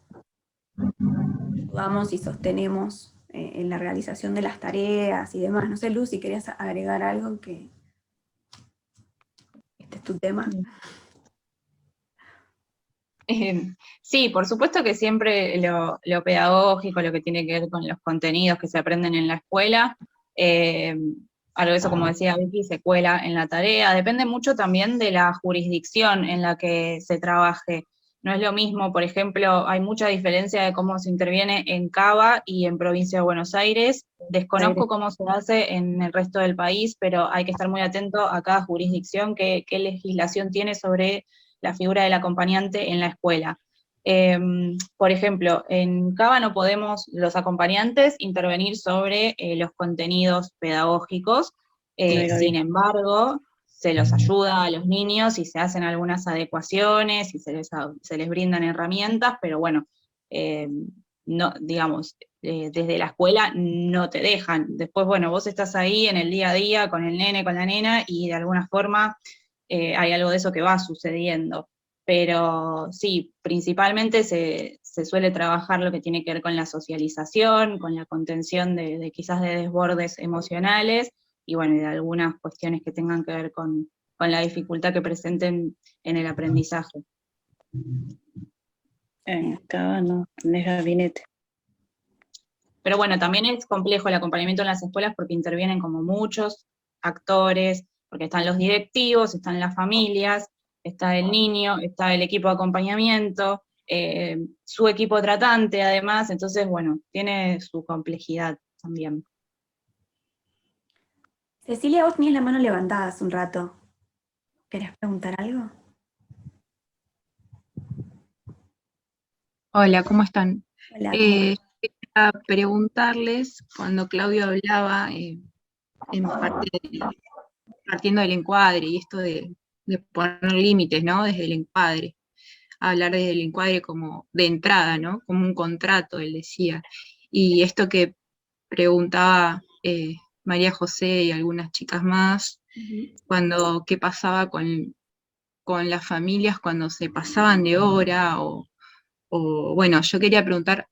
ayudamos y sostenemos en la realización de las tareas y demás. No sé, Luz, si querías agregar algo, que este es tu tema. Sí, por supuesto que siempre lo pedagógico, lo que tiene que ver con los contenidos que se aprenden en la escuela, algo de eso, como decía Vicky, se cuela en la tarea. Depende mucho también de la jurisdicción en la que se trabaje. No es lo mismo, por ejemplo, hay mucha diferencia de cómo se interviene en Cava y en Provincia de Buenos Aires. Desconozco cómo se hace en el resto del país, pero hay que estar muy atento a cada jurisdicción, qué legislación tiene sobre la figura del acompañante en la escuela. Por ejemplo, en Cava no podemos, los acompañantes, intervenir sobre los contenidos pedagógicos, sin embargo, se los ayuda a los niños y se hacen algunas adecuaciones y se les brindan herramientas, pero bueno, no, digamos, desde la escuela no te dejan. Después, bueno, vos estás ahí en el día a día con el nene, con la nena, y de alguna forma hay algo de eso que va sucediendo. Pero sí, principalmente se suele trabajar lo que tiene que ver con la socialización, con la contención de quizás de desbordes emocionales, y bueno, y de algunas cuestiones que tengan que ver con la dificultad que presenten en el aprendizaje. Acá no, es gabinete. Pero bueno, también es complejo el acompañamiento en las escuelas porque intervienen como muchos actores, porque están los directivos, están las familias, está el niño, está el equipo de acompañamiento, su equipo tratante además, entonces bueno, tiene su complejidad también. Cecilia, vos tenías la mano levantada hace un rato. ¿Querés preguntar algo? Hola, ¿cómo están? Hola. Quería preguntarles, cuando Claudio hablaba, partiendo del encuadre, y esto de poner límites, ¿no? Desde el encuadre. Hablar desde el encuadre como de entrada, ¿no? Como un contrato, él decía. Y esto que preguntaba María José y algunas chicas más, qué pasaba con las familias cuando se pasaban de hora, o bueno, yo quería preguntar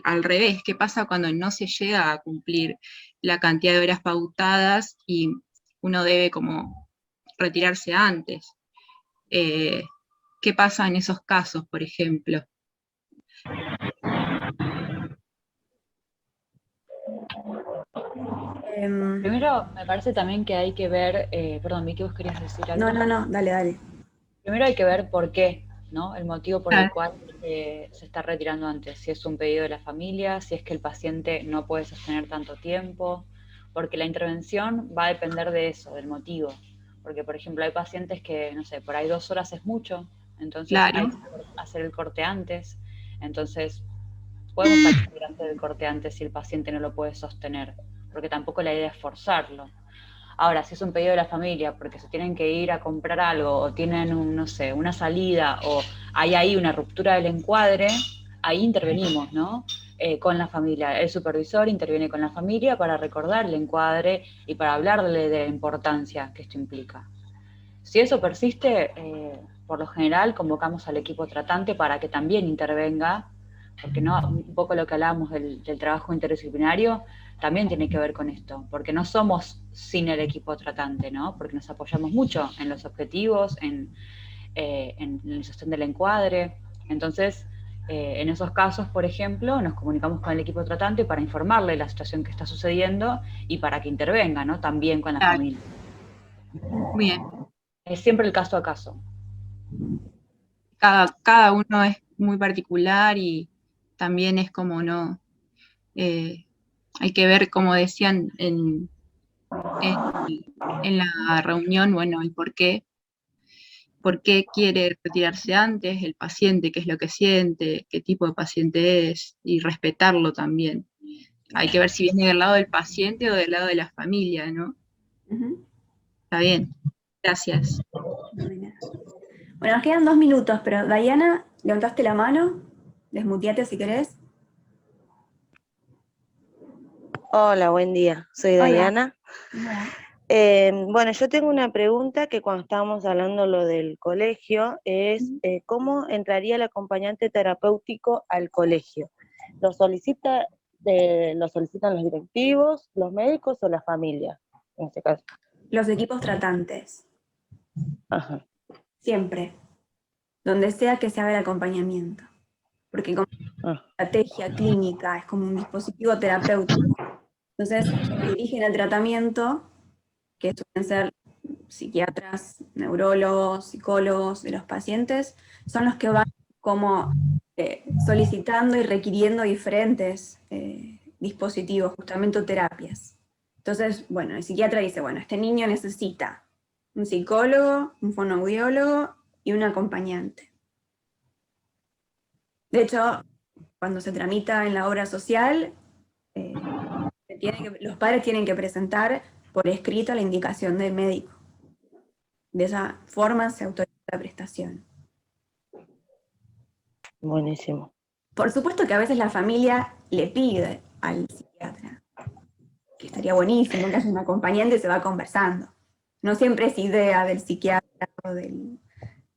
al revés, ¿qué pasa cuando no se llega a cumplir la cantidad de horas pautadas y uno debe como retirarse antes? ¿Qué pasa en esos casos, por ejemplo? Primero, me parece también que hay que ver, perdón, Vicky, ¿vos querías decir algo? No, dale. Primero hay que ver por qué, ¿no? El motivo por el cual se está retirando antes, si es un pedido de la familia, si es que el paciente no puede sostener tanto tiempo, porque la intervención va a depender de eso, del motivo. Porque, por ejemplo, hay pacientes que, no sé, por ahí 2 horas es mucho, entonces hay que hacer el corte antes, entonces podemos hacer el corte antes si el paciente no lo puede sostener, porque tampoco la idea es forzarlo. Ahora, si es un pedido de la familia porque se tienen que ir a comprar algo, o tienen, no sé, una salida, o hay ahí una ruptura del encuadre, ahí intervenimos, ¿no? Con la familia. El supervisor interviene con la familia para recordar el encuadre y para hablarle de la importancia que esto implica. Si eso persiste, por lo general convocamos al equipo tratante para que también intervenga, porque no, un poco lo que hablábamos del trabajo interdisciplinario también tiene que ver con esto, porque no somos sin el equipo tratante, ¿no? Porque nos apoyamos mucho en los objetivos, en el sostén del encuadre. Entonces, En esos casos, por ejemplo, nos comunicamos con el equipo tratante para informarle de la situación que está sucediendo y para que intervenga, ¿no? También con la familia. Muy bien. Es siempre el caso a caso. Cada uno es muy particular y también es como no, hay que ver, como decían en la reunión, bueno, el por qué quiere retirarse antes, el paciente, qué es lo que siente, qué tipo de paciente es, y respetarlo también. Hay que ver si viene del lado del paciente o del lado de la familia, ¿no? Está bien, gracias. Bueno, nos quedan 2 minutos, pero Diana, levantaste la mano, desmuteate si querés. Hola, buen día, soy Hola. Diana. Hola. Bueno, yo tengo una pregunta que cuando estábamos hablando lo del colegio es ¿cómo entraría el acompañante terapéutico al colegio? ¿Lo solicitan los directivos, los médicos o la familia, en este caso? Los equipos tratantes. Ajá. Siempre. Donde sea que se haga el acompañamiento. Porque como estrategia clínica es como un dispositivo terapéutico. Entonces, dirigen el tratamiento, que suelen ser psiquiatras, neurólogos, psicólogos de los pacientes, son los que van como solicitando y requiriendo diferentes dispositivos, justamente terapias. Entonces, bueno, el psiquiatra dice, bueno, este niño necesita un psicólogo, un fonoaudiólogo y un acompañante. De hecho, cuando se tramita en la obra social, los padres tienen que presentar por escrito la indicación del médico. De esa forma se autoriza la prestación. Buenísimo. Por supuesto que a veces la familia le pide al psiquiatra, que estaría buenísimo que haya un acompañante y se va conversando. No siempre es idea del psiquiatra o del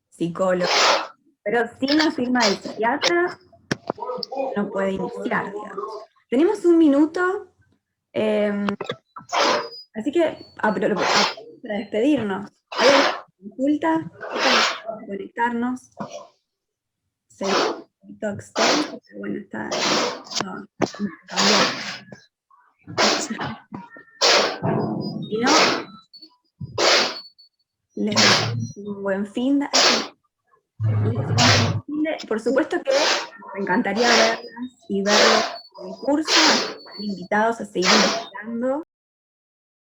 psicólogo, pero sin la firma del psiquiatra no puede iniciar, digamos. Tenemos 1 minuto, así que para despedirnos. ¿Hay alguna consulta? Para conectarnos. Se extenso, pero bueno, está. No, y no, les deseamos un buen fin de. Por supuesto que me encantaría verlas y verlos en el curso, están invitados a seguir investigando.